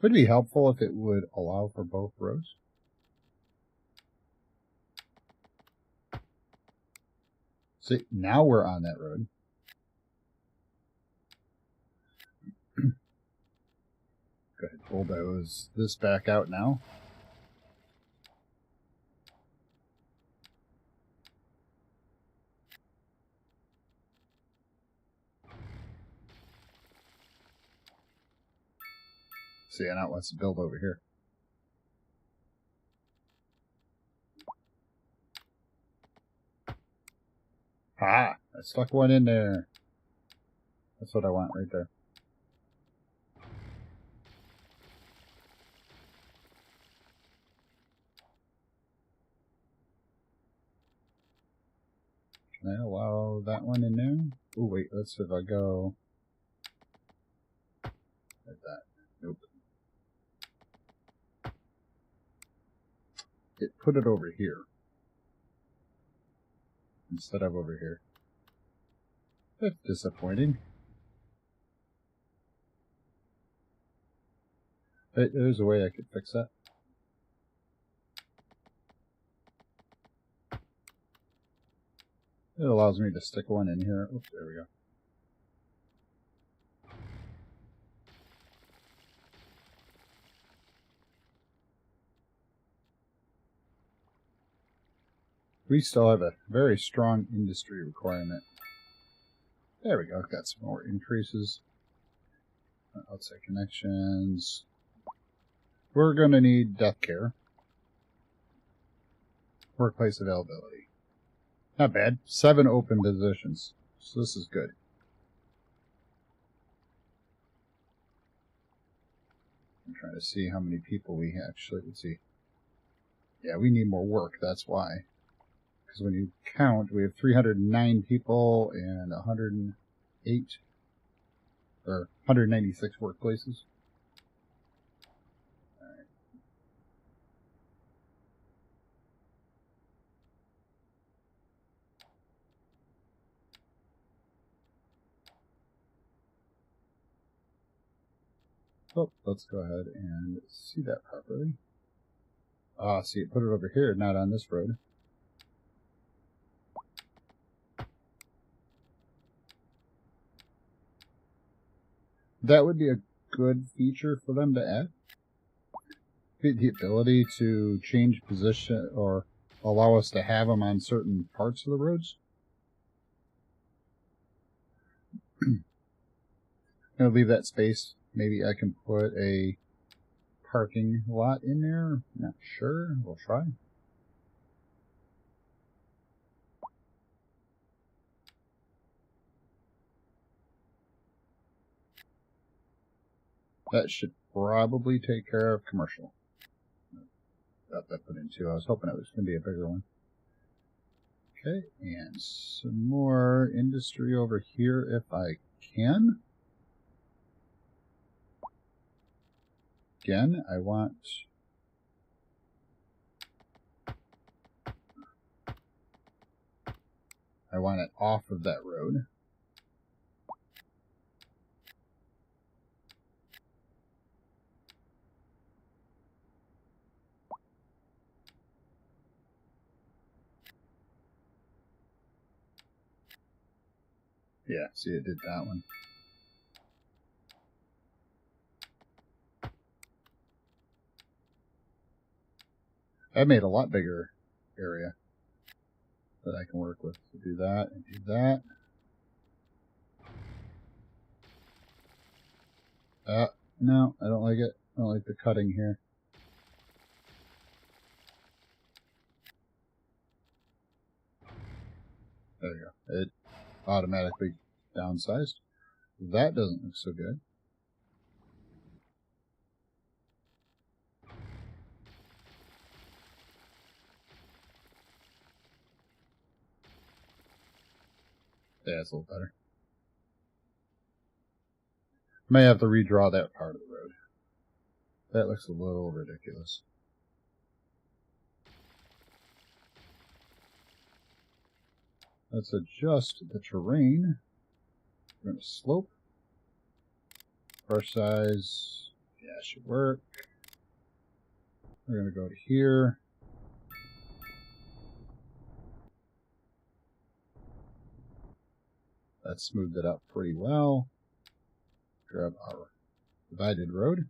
Would be helpful if it would allow for both roads. See, now we're on that road. Go ahead, bulldoze this back out now. See, now it wants to build over here. Ah, I stuck one in there. That's what I want right there. Can I allow that one in there? Oh, wait, let's see if I go like that. Nope. It put it over here instead of over here. That's disappointing. But there's a way I could fix that. It allows me to stick one in here. Oops, there we go. We still have a very strong industry requirement. There we go. Got some more increases. Outside connections. We're going to need death care. Workplace availability. Not bad. 7 open positions. So this is good. I'm trying to see how many people we actually... Let's see. Yeah, we need more work. That's why. Because when you count, we have 309 people and 108 or 196 workplaces. All right. Oh, let's go ahead and see that properly. Ah, see, it put it over here, not on this road. That would be a good feature for them to add. The ability to change position or allow us to have them on certain parts of the roads. I'm going to leave that space. Maybe I can put a parking lot in there. Not sure. We'll try. That should probably take care of commercial. Got that put in too. I was hoping it was going to be a bigger one. Okay, and some more industry over here if I can. Again, I want it off of that road. Yeah, see, it did that one. I made a lot bigger area that I can work with to do that and do that. No, I don't like it. I don't like the cutting here. There you go. It automatically downsized. That doesn't look so good. Yeah, it's a little better. May have to redraw that part of the road. That looks a little ridiculous. Let's adjust the terrain. We're going to slope. Brush size. Yeah, should work. We're going to go to here. That smoothed it out pretty well. Grab our divided road.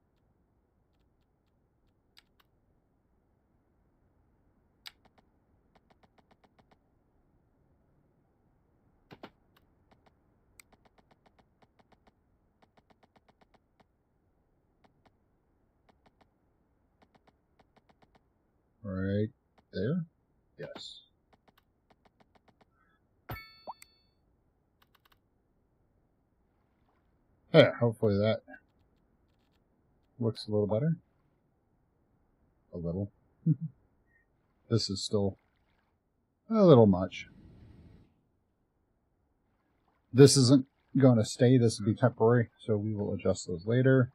Right there. Yes. There, hopefully that looks a little better. A little. This is still a little much. This isn't going to stay. This will be temporary, so we will adjust those later.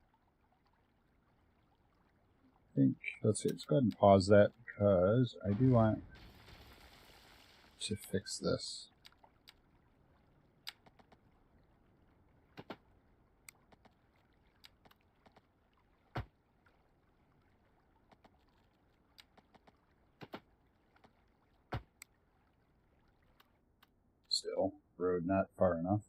I think, let's see, let's go ahead and pause that because I do want to fix this. Still, road not far enough.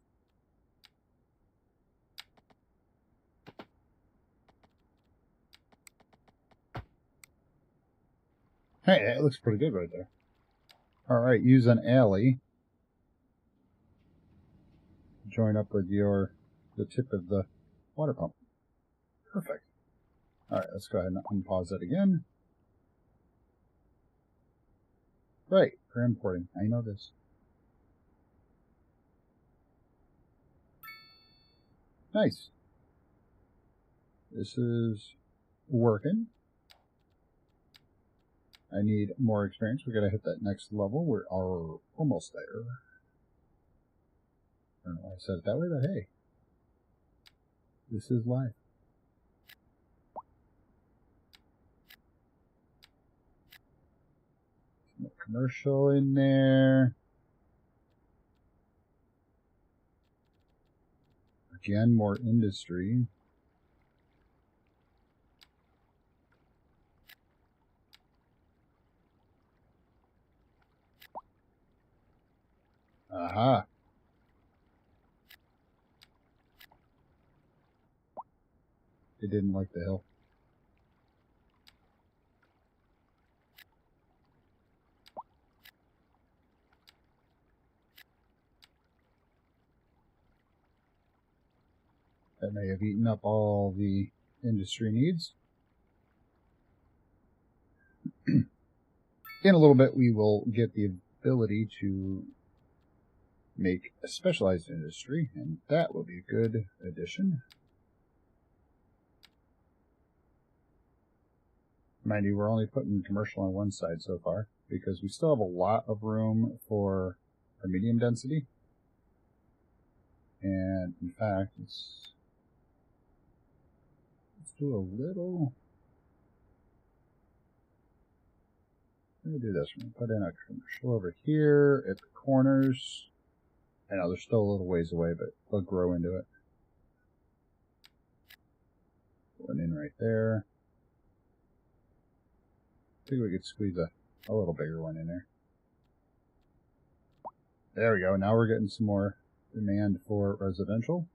Hey, that looks pretty good right there. Alright, use an alley. Join up with the tip of the water pump. Perfect. All right, let's go ahead and unpause that again. Right, for importing. I know this. Nice. This is working. I need more experience. We gotta hit that next level. We're almost there. I don't know why I said it that way, but hey. This is life. More commercial in there. Again, more industry. Aha. They didn't like the hill. That may have eaten up all the industry needs. In a little bit, we will get the ability to make a specialized industry, and that will be a good addition. Mind you, we're only putting commercial on one side so far, because we still have a lot of room for our medium density. And in fact, let's do a little. Let me do this. We're going to put in a commercial over here at the corners. I know they're still a little ways away, but they'll grow into it. One in right there. I think we could squeeze a little bigger one in there. There we go. Now we're getting some more demand for residential.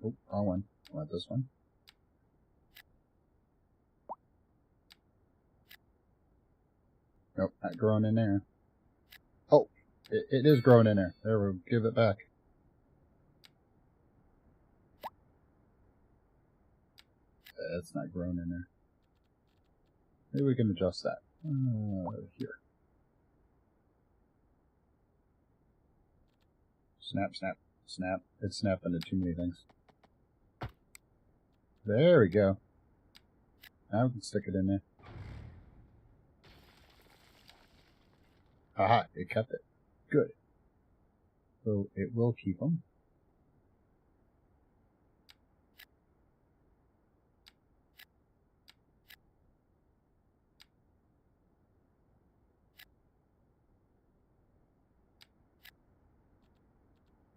Oh, wrong one. I want this one. Nope, not growing in there. Oh, it is growing in there. There, we'll give it back. It's not growing in there. Maybe we can adjust that. Here. Snap, snap, snap. It's snapped into too many things. There we go. Now we can stick it in there. Aha, it kept it. Good. So it will keep them.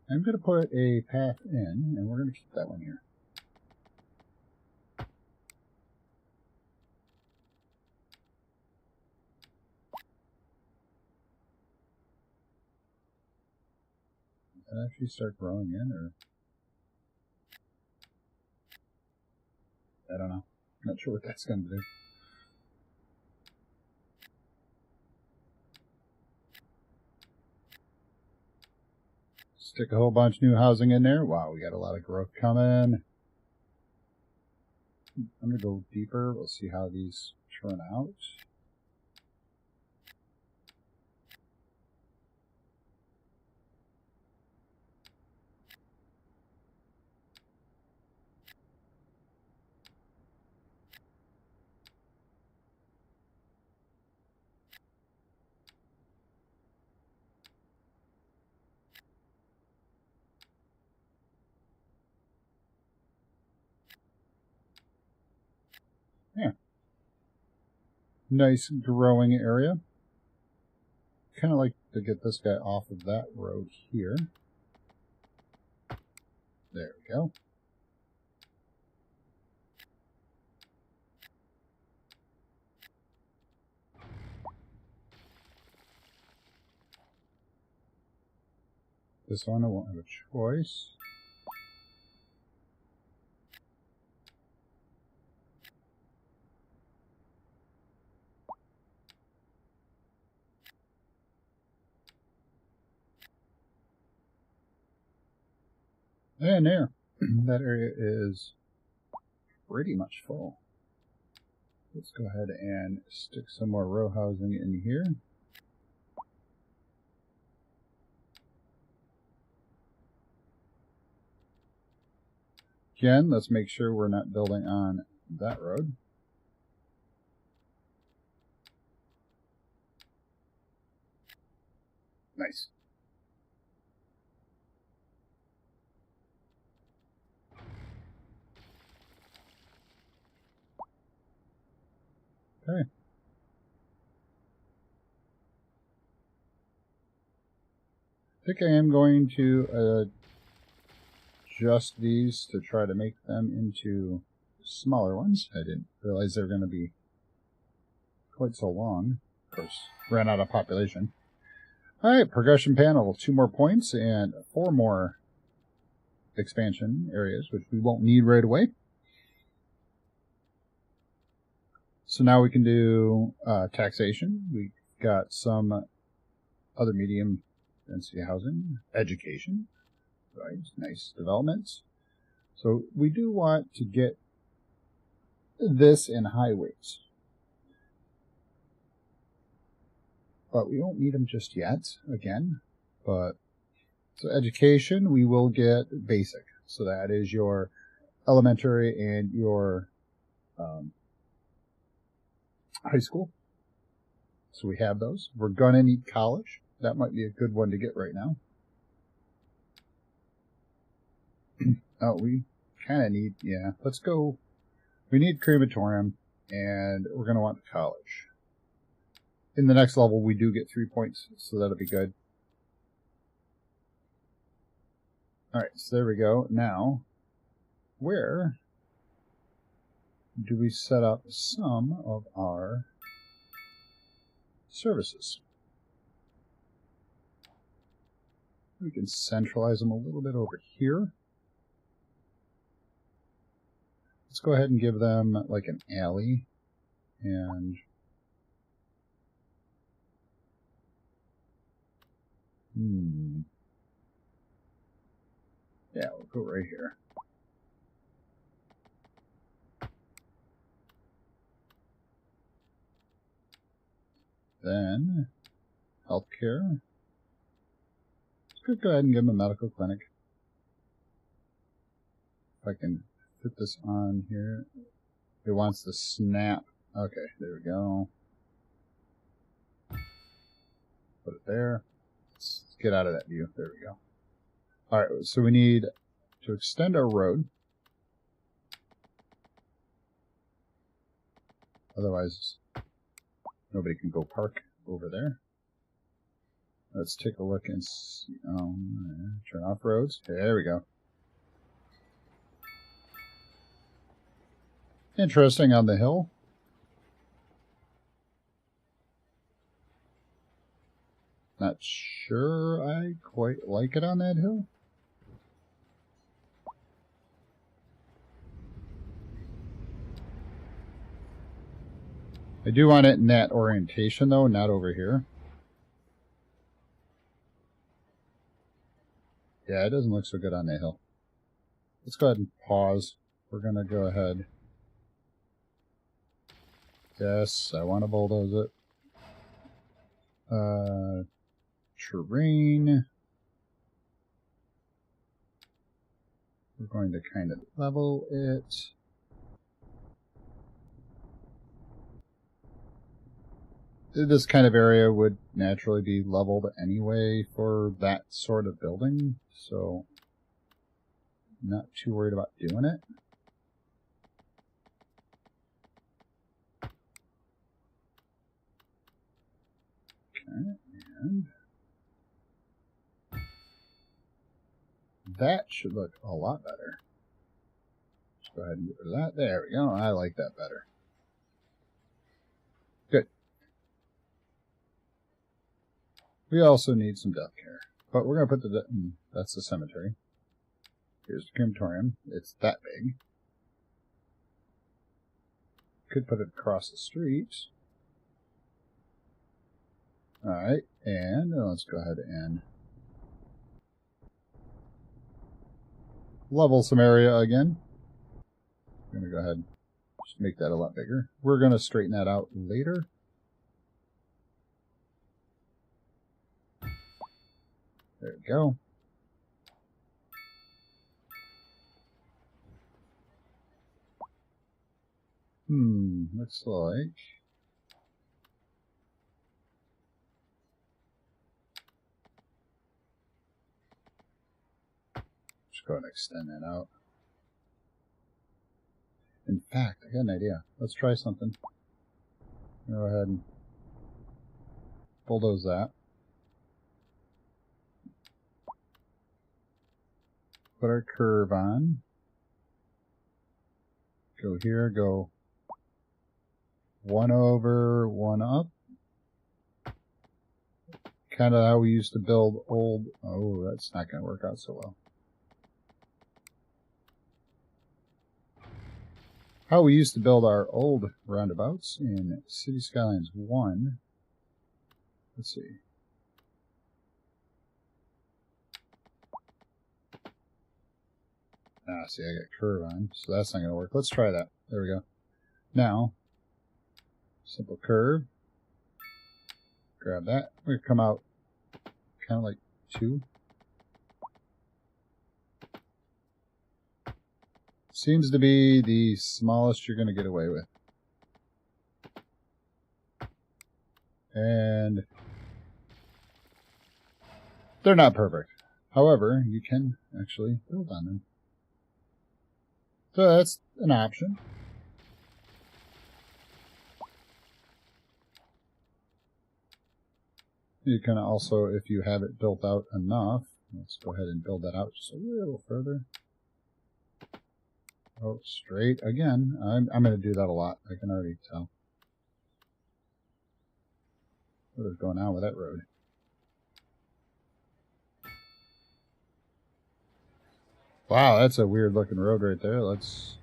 I'm going to put a path in, and we're going to keep that one here. Does that actually start growing in, or? I don't know. Not sure what that's going to do. Stick a whole bunch of new housing in there. Wow, we got a lot of growth coming. I'm going to go deeper. We'll see how these turn out. Yeah. Nice growing area. Kind of like to get this guy off of that road here. There we go. This one I won't have a choice. And there. That area is pretty much full. Let's go ahead and stick some more row housing in here. Again, let's make sure we're not building on that road. Nice. Okay. I think I am going to adjust these to try to make them into smaller ones. I didn't realize they were going to be quite so long. Of course, ran out of population. Alright, progression panel, 2 more points and 4 more expansion areas, which we won't need right away. So now we can do taxation. We've got some other medium density housing, education, right? Nice developments. So we do want to get this in highways. But we don't need them just yet, again. But so education, we will get basic. So that is your elementary and your high school. So we have those. We're gonna need college. That might be a good one to get right now. Oh, we kind of need, yeah, let's go. We need crematorium, and we're going to want college. In the next level, we do get 3 points, so that'll be good. Alright, so there we go. Now, where do we set up some of our services? We can centralize them a little bit over here. Let's go ahead and give them like an alley, and yeah, we'll go right here. Then healthcare. Let's go ahead and give them a medical clinic. If I can fit this on here. It wants to snap. Okay, there we go. Put it there. Let's get out of that view. There we go. Alright, so we need to extend our road. Otherwise, nobody can go park over there. Let's take a look and see. Turn off roads. There we go. Interesting on the hill. Not sure I quite like it on that hill. I do want it in that orientation though, not over here. Yeah, it doesn't look so good on that hill. Let's go ahead and pause. We're going to go ahead. Yes, I want to bulldoze it. Terrain. We're going to kind of level it. This kind of area would naturally be leveled anyway for that sort of building, so I'm not too worried about doing it. Okay, and that should look a lot better. Let's go ahead and get rid of that. There we go. I like that better. Good. We also need some death care, but we're going to put that's the cemetery. Here's the crematorium. It's that big. Could put it across the street. Alright, and let's go ahead and level some area again. I'm going to go ahead and just make that a lot bigger. We're going to straighten that out later. There we go. Looks like... Just go ahead and extend that out. In fact, I got an idea. Let's try something. Go ahead and bulldoze that. Put our curve on. Go here, go 1 over, 1 up. Kind of how we used to build old... Oh, that's not going to work out so well. How we used to build our old roundabouts in City Skylines 1. Let's see. See, I got curve on, so that's not going to work. Let's try that. There we go. Now, simple curve. Grab that. We're going to come out kind of like 2. Seems to be the smallest you're going to get away with. And they're not perfect. However, you can actually build on them. So that's an option. You can also, if you have it built out enough, let's go ahead and build that out just a little further. Oh, straight again. I'm going to do that a lot. I can already tell. What is going on with that road? Wow, that's a weird looking road right there. Let's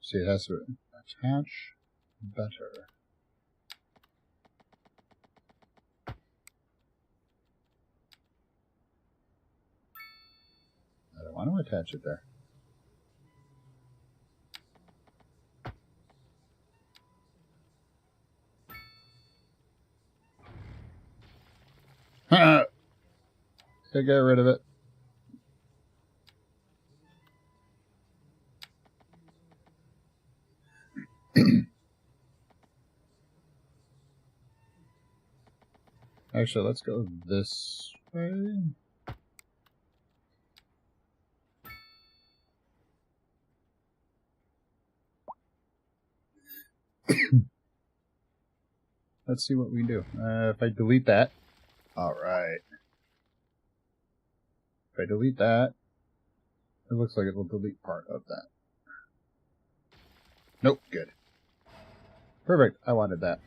see. It has to attach better. I don't want to attach it there. I got rid of it. Actually, let's go this way. Let's see what we do. If I delete that. Alright. If I delete that, it looks like it will delete part of that. Nope, good. Perfect, I wanted that.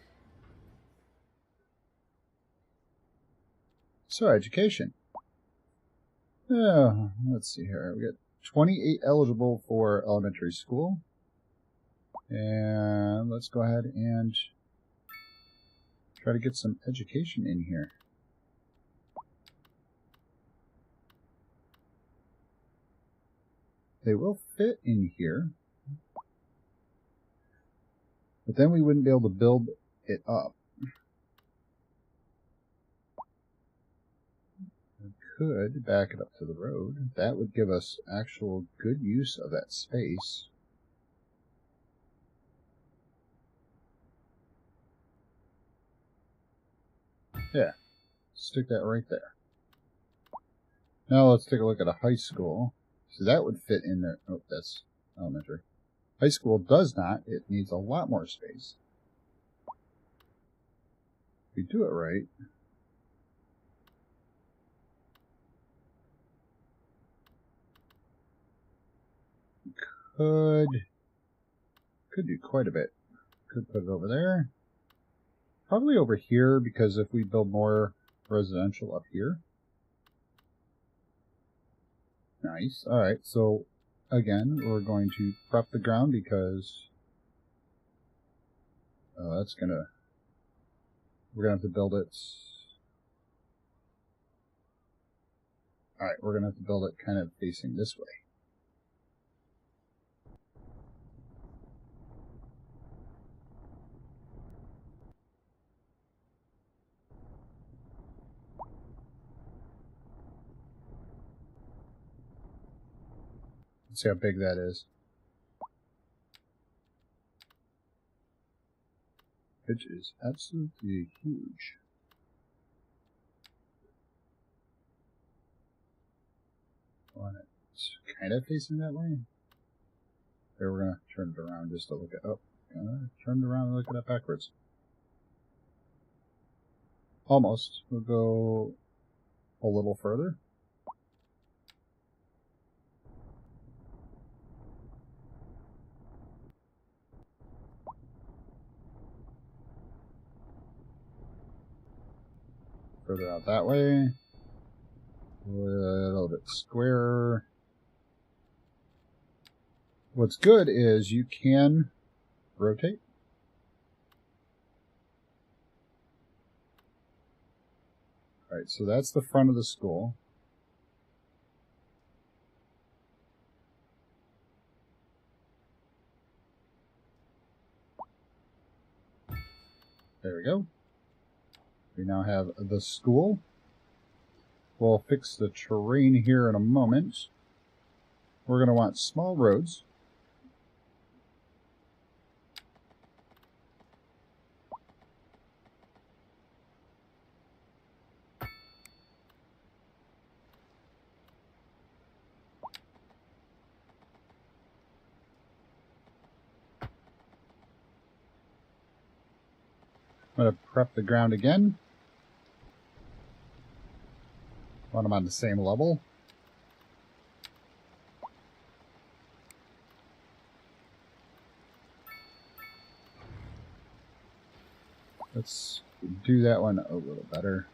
So, education. Let's see here. We got 28 eligible for elementary school. And let's go ahead and try to get some education in here. They will fit in here. But then we wouldn't be able to build it up. We could back it up to the road. That would give us actual good use of that space. Yeah, stick that right there. Now let's take a look at a high school. So that would fit in there. Oh, that's elementary. High school does not. It needs a lot more space. If we do it right. Could do quite a bit. Could put it over there. Probably over here, because if we build more residential up here. Nice. Alright, so again, we're going to prep the ground because we're gonna have to build it Alright, we're going to have to build it kind of facing this way. Let's see how big that is. Which is absolutely huge. Want it kind of facing that way. Here, we're gonna turn it around just to look at. Oh, turn it around and look at it backwards. Almost. We'll go a little further. Further out that way. A little bit squarer. What's good is you can rotate. Alright, so that's the front of the school. There we go. We now have the school. We'll fix the terrain here in a moment. We're going to want small roads. I'm going to prep the ground again. Want them on the same level. Let's do that one a little better.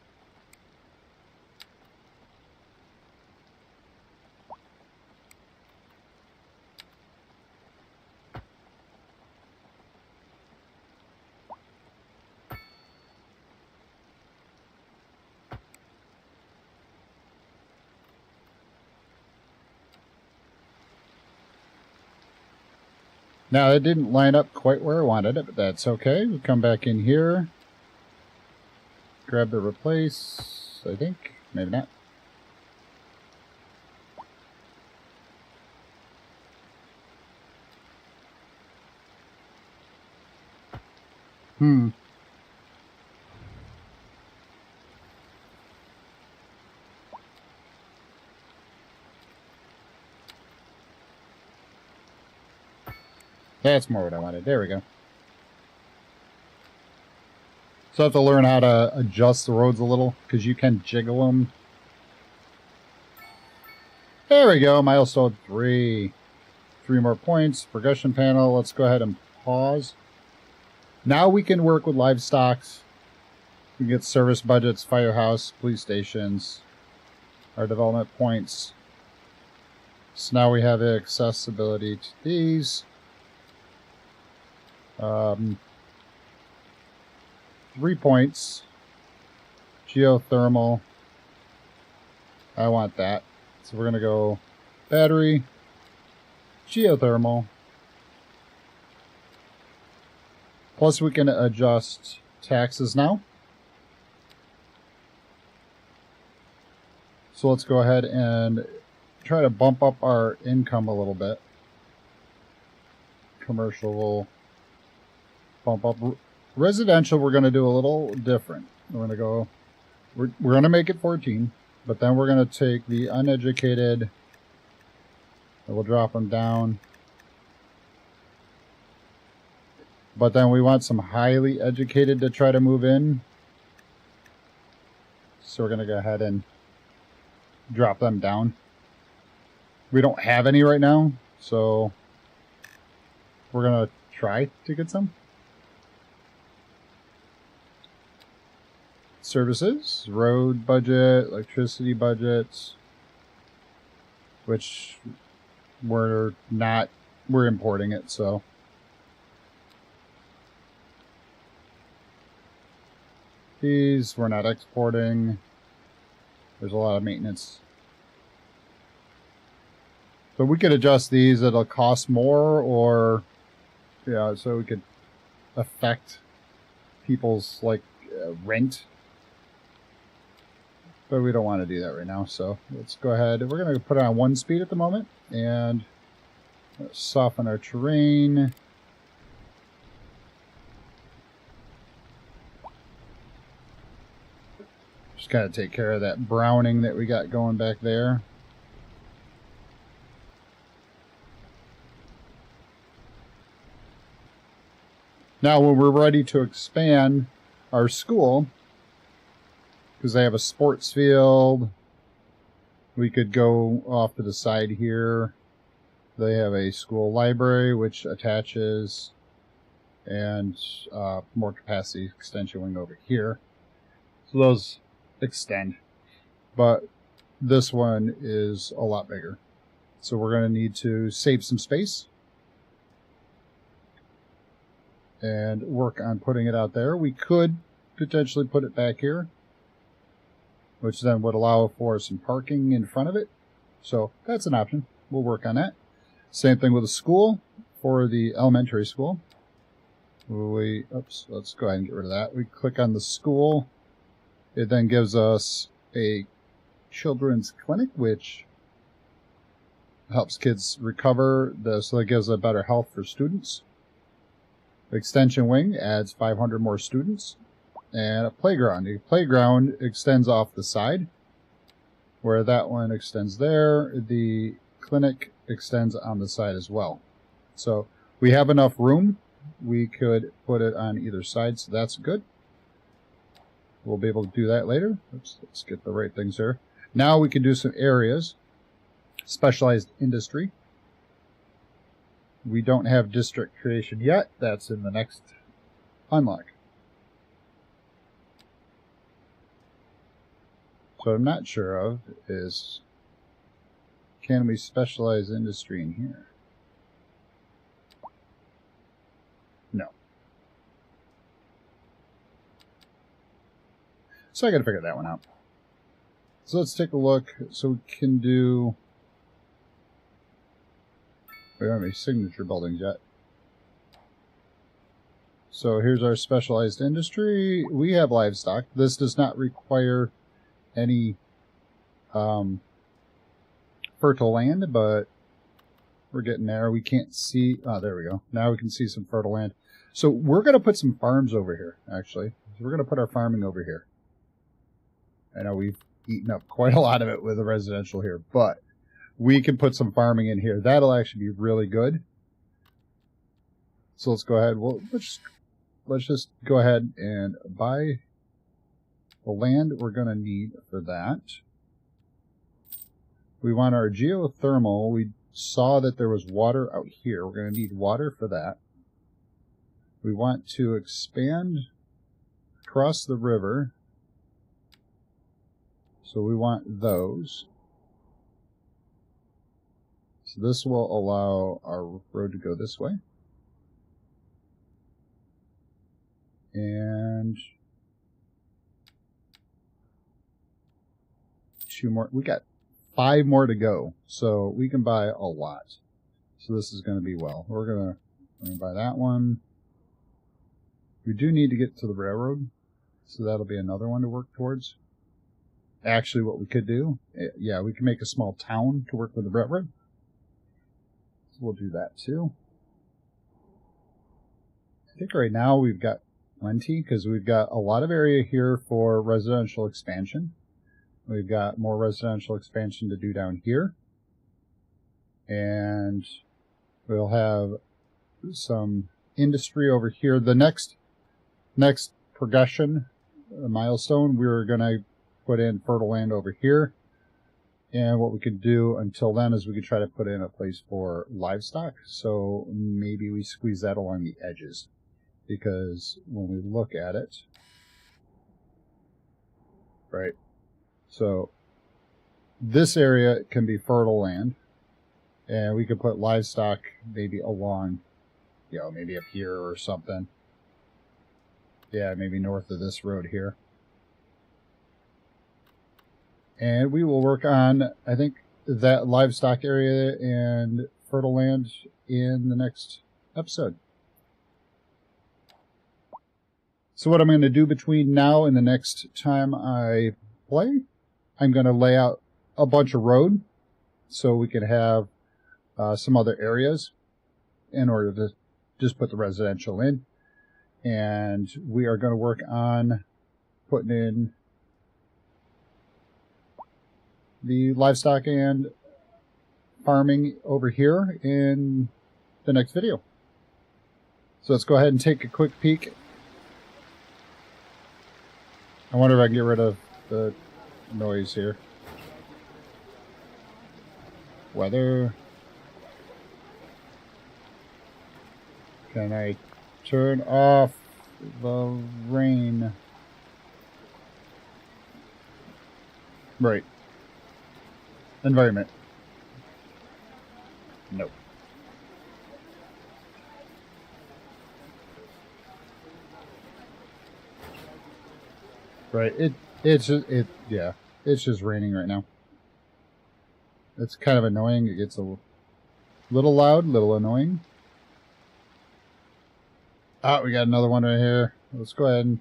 Now, it didn't line up quite where I wanted it, but that's okay. We'll come back in here. Grab the replace, I think. Maybe not. That's more what I wanted. There we go. So I have to learn how to adjust the roads a little, because you can jiggle them. There we go, milestone 3. 3 more points. Progression panel, let's go ahead and pause. Now we can work with livestock. We can get service budgets, firehouse, police stations, our development points. So now we have accessibility to these. 3 points. Geothermal. I want that. So we're going to go battery, geothermal. Plus we can adjust taxes now. So let's go ahead and try to bump up our income a little bit. Commercial will bump up. Residential, we're going to do a little different. We're going to go, we're going to make it 14, but then we're going to take the uneducated, and we'll drop them down. But then we want some highly educated to try to move in. So we're going to go ahead and drop them down. We don't have any right now, so we're going to try to get some. Services, road budget, electricity budgets, which we're importing it, so. These we're not exporting. There's a lot of maintenance So we could adjust these. It'll cost more, or yeah, so we could affect people's like rent. But we don't want to do that right now, so let's go ahead. We're going to put it on 1 speed at the moment, and soften our terrain. Just got to take care of that browning that we got going back there. Now when we're ready to expand our school, because they have a sports field, we could go off to the side here. They have a school library which attaches, and more capacity extension wing over here. So those extend, but this one is a lot bigger. So we're going to need to save some space and work on putting it out there. We could potentially put it back here, which then would allow for some parking in front of it. So that's an option. We'll work on that. Same thing with the school for the elementary school. Oops, let's go ahead and get rid of that. We click on the school. It then gives us a children's clinic, which helps kids recover, so that gives a better health for students. The extension wing adds 500 more students. And a playground. The playground extends off the side, where that one extends there. The clinic extends on the side as well. So we have enough room. We could put it on either side, so that's good. We'll be able to do that later. Let's get the right things here. Now we can do some areas. Specialized industry. We don't have district creation yet. That's in the next unlock. So what I'm not sure of is, can we specialize industry in here? No. So I got to figure that one out. So let's take a look. So we can do... We don't have any signature buildings yet. So here's our specialized industry. We have livestock. This does not require any fertile land, but we're getting there. We can't see... Oh, there we go. Now we can see some fertile land. So we're going to put some farms over here, actually. So we're going to put our farming over here. I know we've eaten up quite a lot of it with the residential here, but we can put some farming in here. That'll actually be really good. So let's go ahead. Well, let's just go ahead and buy the land we're going to need for that. We want our geothermal. We saw that there was water out here. We're going to need water for that. We want to expand across the river. So we want those. So this will allow our road to go this way. And 2 more. We got 5 more to go. So we can buy a lot. So this is going to be well. We're going to buy that one. We do need to get to the railroad. So that'll be another one to work towards. Actually, what we could do, yeah, we can make a small town to work with the railroad. So we'll do that too. I think right now we've got plenty because we've got a lot of area here for residential expansion. We've got more residential expansion to do down here. And we'll have some industry over here. The next progression milestone, we're going to put in fertile land over here. And what we could do until then is we could try to put in a place for livestock. So maybe we squeeze that along the edges. Because when we look at it, right, so this area can be fertile land. And we could put livestock maybe along, maybe up here or something. Yeah, maybe north of this road here. And we will work on, I think that livestock area and fertile land in the next episode. So what I'm going to do between now and the next time I play, I'm going to lay out a bunch of road so we can have some other areas in order to just put the residential in. And we are going to work on putting in the livestock and farming over here in the next video. So let's go ahead and take a quick peek. I wonder if I can get rid of the noise here. Weather. Can I turn off the rain? Right. Environment. Nope. Right. It's just raining right now. It's kind of annoying. It gets a little loud, little annoying. Ah, we got another one right here. Let's go ahead and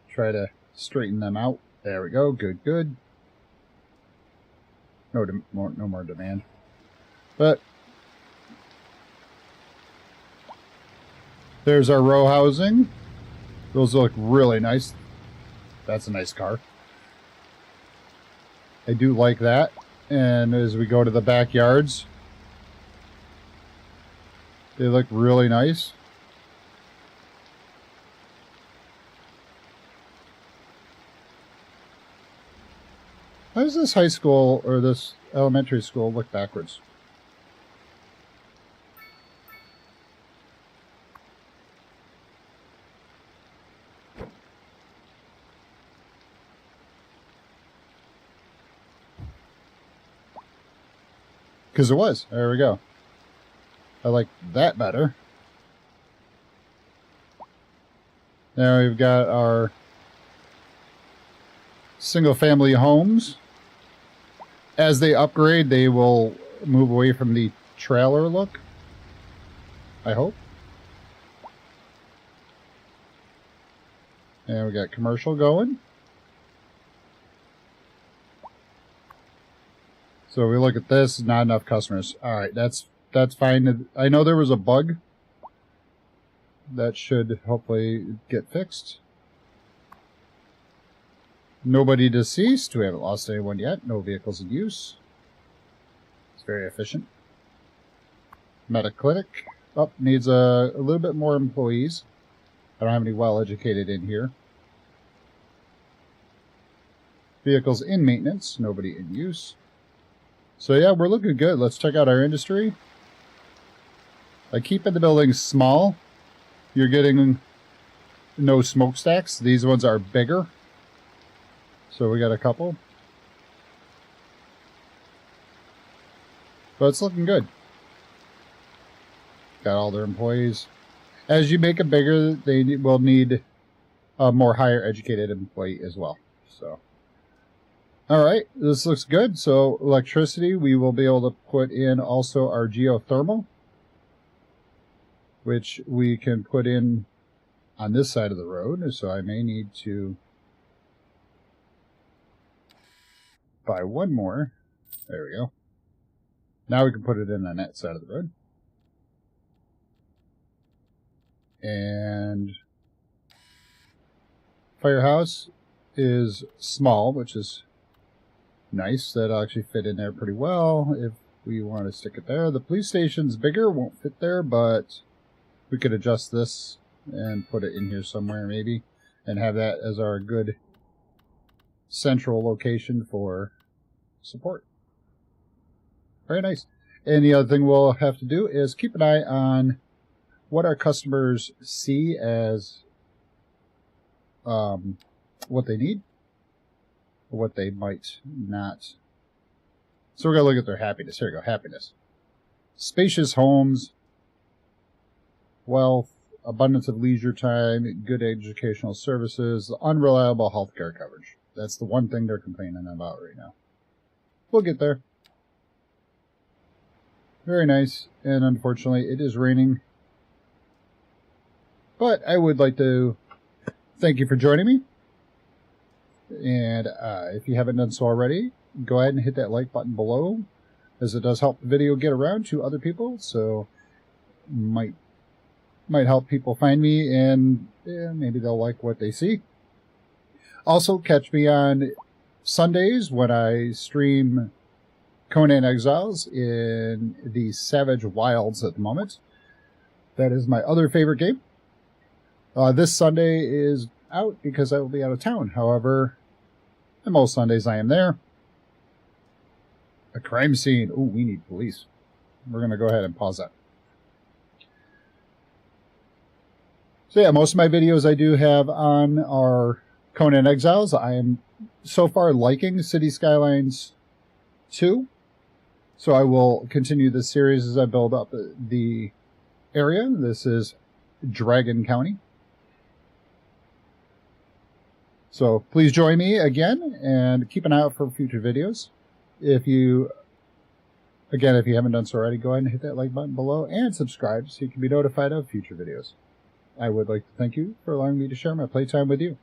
try to straighten them out. There we go. Good, good. No more demand. But there's our row housing. Those look really nice. That's a nice car. I do like that. And as we go to the backyards, they look really nice. How does this high school or this elementary school look backwards? Because it was. There we go. I like that better. Now we've got our single-family homes. As they upgrade, they will move away from the trailer look. I hope. And we got commercial going. So we look at this, not enough customers. Alright, that's fine. I know there was a bug that should hopefully get fixed. Nobody deceased. We haven't lost anyone yet. No vehicles in use. It's very efficient. Metaclinic. Oh, needs a little bit more employees. I don't have any well-educated in here. Vehicles in maintenance. Nobody in use. So yeah, we're looking good. Let's check out our industry. I keep the buildings small. You're getting no smokestacks. These ones are bigger. So we got a couple. But it's looking good. Got all their employees. As you make it bigger, they will need a more higher educated employee as well. So, alright, this looks good. So electricity, we will be able to put in also our geothermal, which we can put in on this side of the road. So I may need to buy one more. There we go. Now we can put it in on that side of the road. And firehouse is small, which is nice. That'll actually fit in there pretty well if we want to stick it there. The police station's bigger, won't fit there, but we could adjust this and put it in here somewhere maybe and have that as our good central location for support. Very nice. And the other thing we'll have to do is keep an eye on what our customers see as what they need, or what they might not. So we're going to look at their happiness. Here we go, happiness. Spacious homes, wealth, abundance of leisure time, good educational services, unreliable healthcare coverage. That's the one thing they're complaining about right now. We'll get there. Very nice, and unfortunately it is raining. But I would like to thank you for joining me. And if you haven't done so already, go ahead and hit that like button below, as it does help the video get around to other people. So might help people find me, and maybe they'll like what they see. Also, catch me on Sundays when I stream Conan Exiles in the Savage Wilds at the moment. That is my other favorite game. This Sunday is out because I will be out of town. However, on most Sundays I am there. A crime scene. Ooh, we need police. We're going to go ahead and pause that. So yeah, most of my videos I do have on are Conan Exiles. I am so far liking City Skylines 2. So I will continue this series as I build up the area. This is Dragon County. So please join me again and keep an eye out for future videos. If you haven't done so already, go ahead and hit that like button below and subscribe so you can be notified of future videos. I would like to thank you for allowing me to share my playtime with you.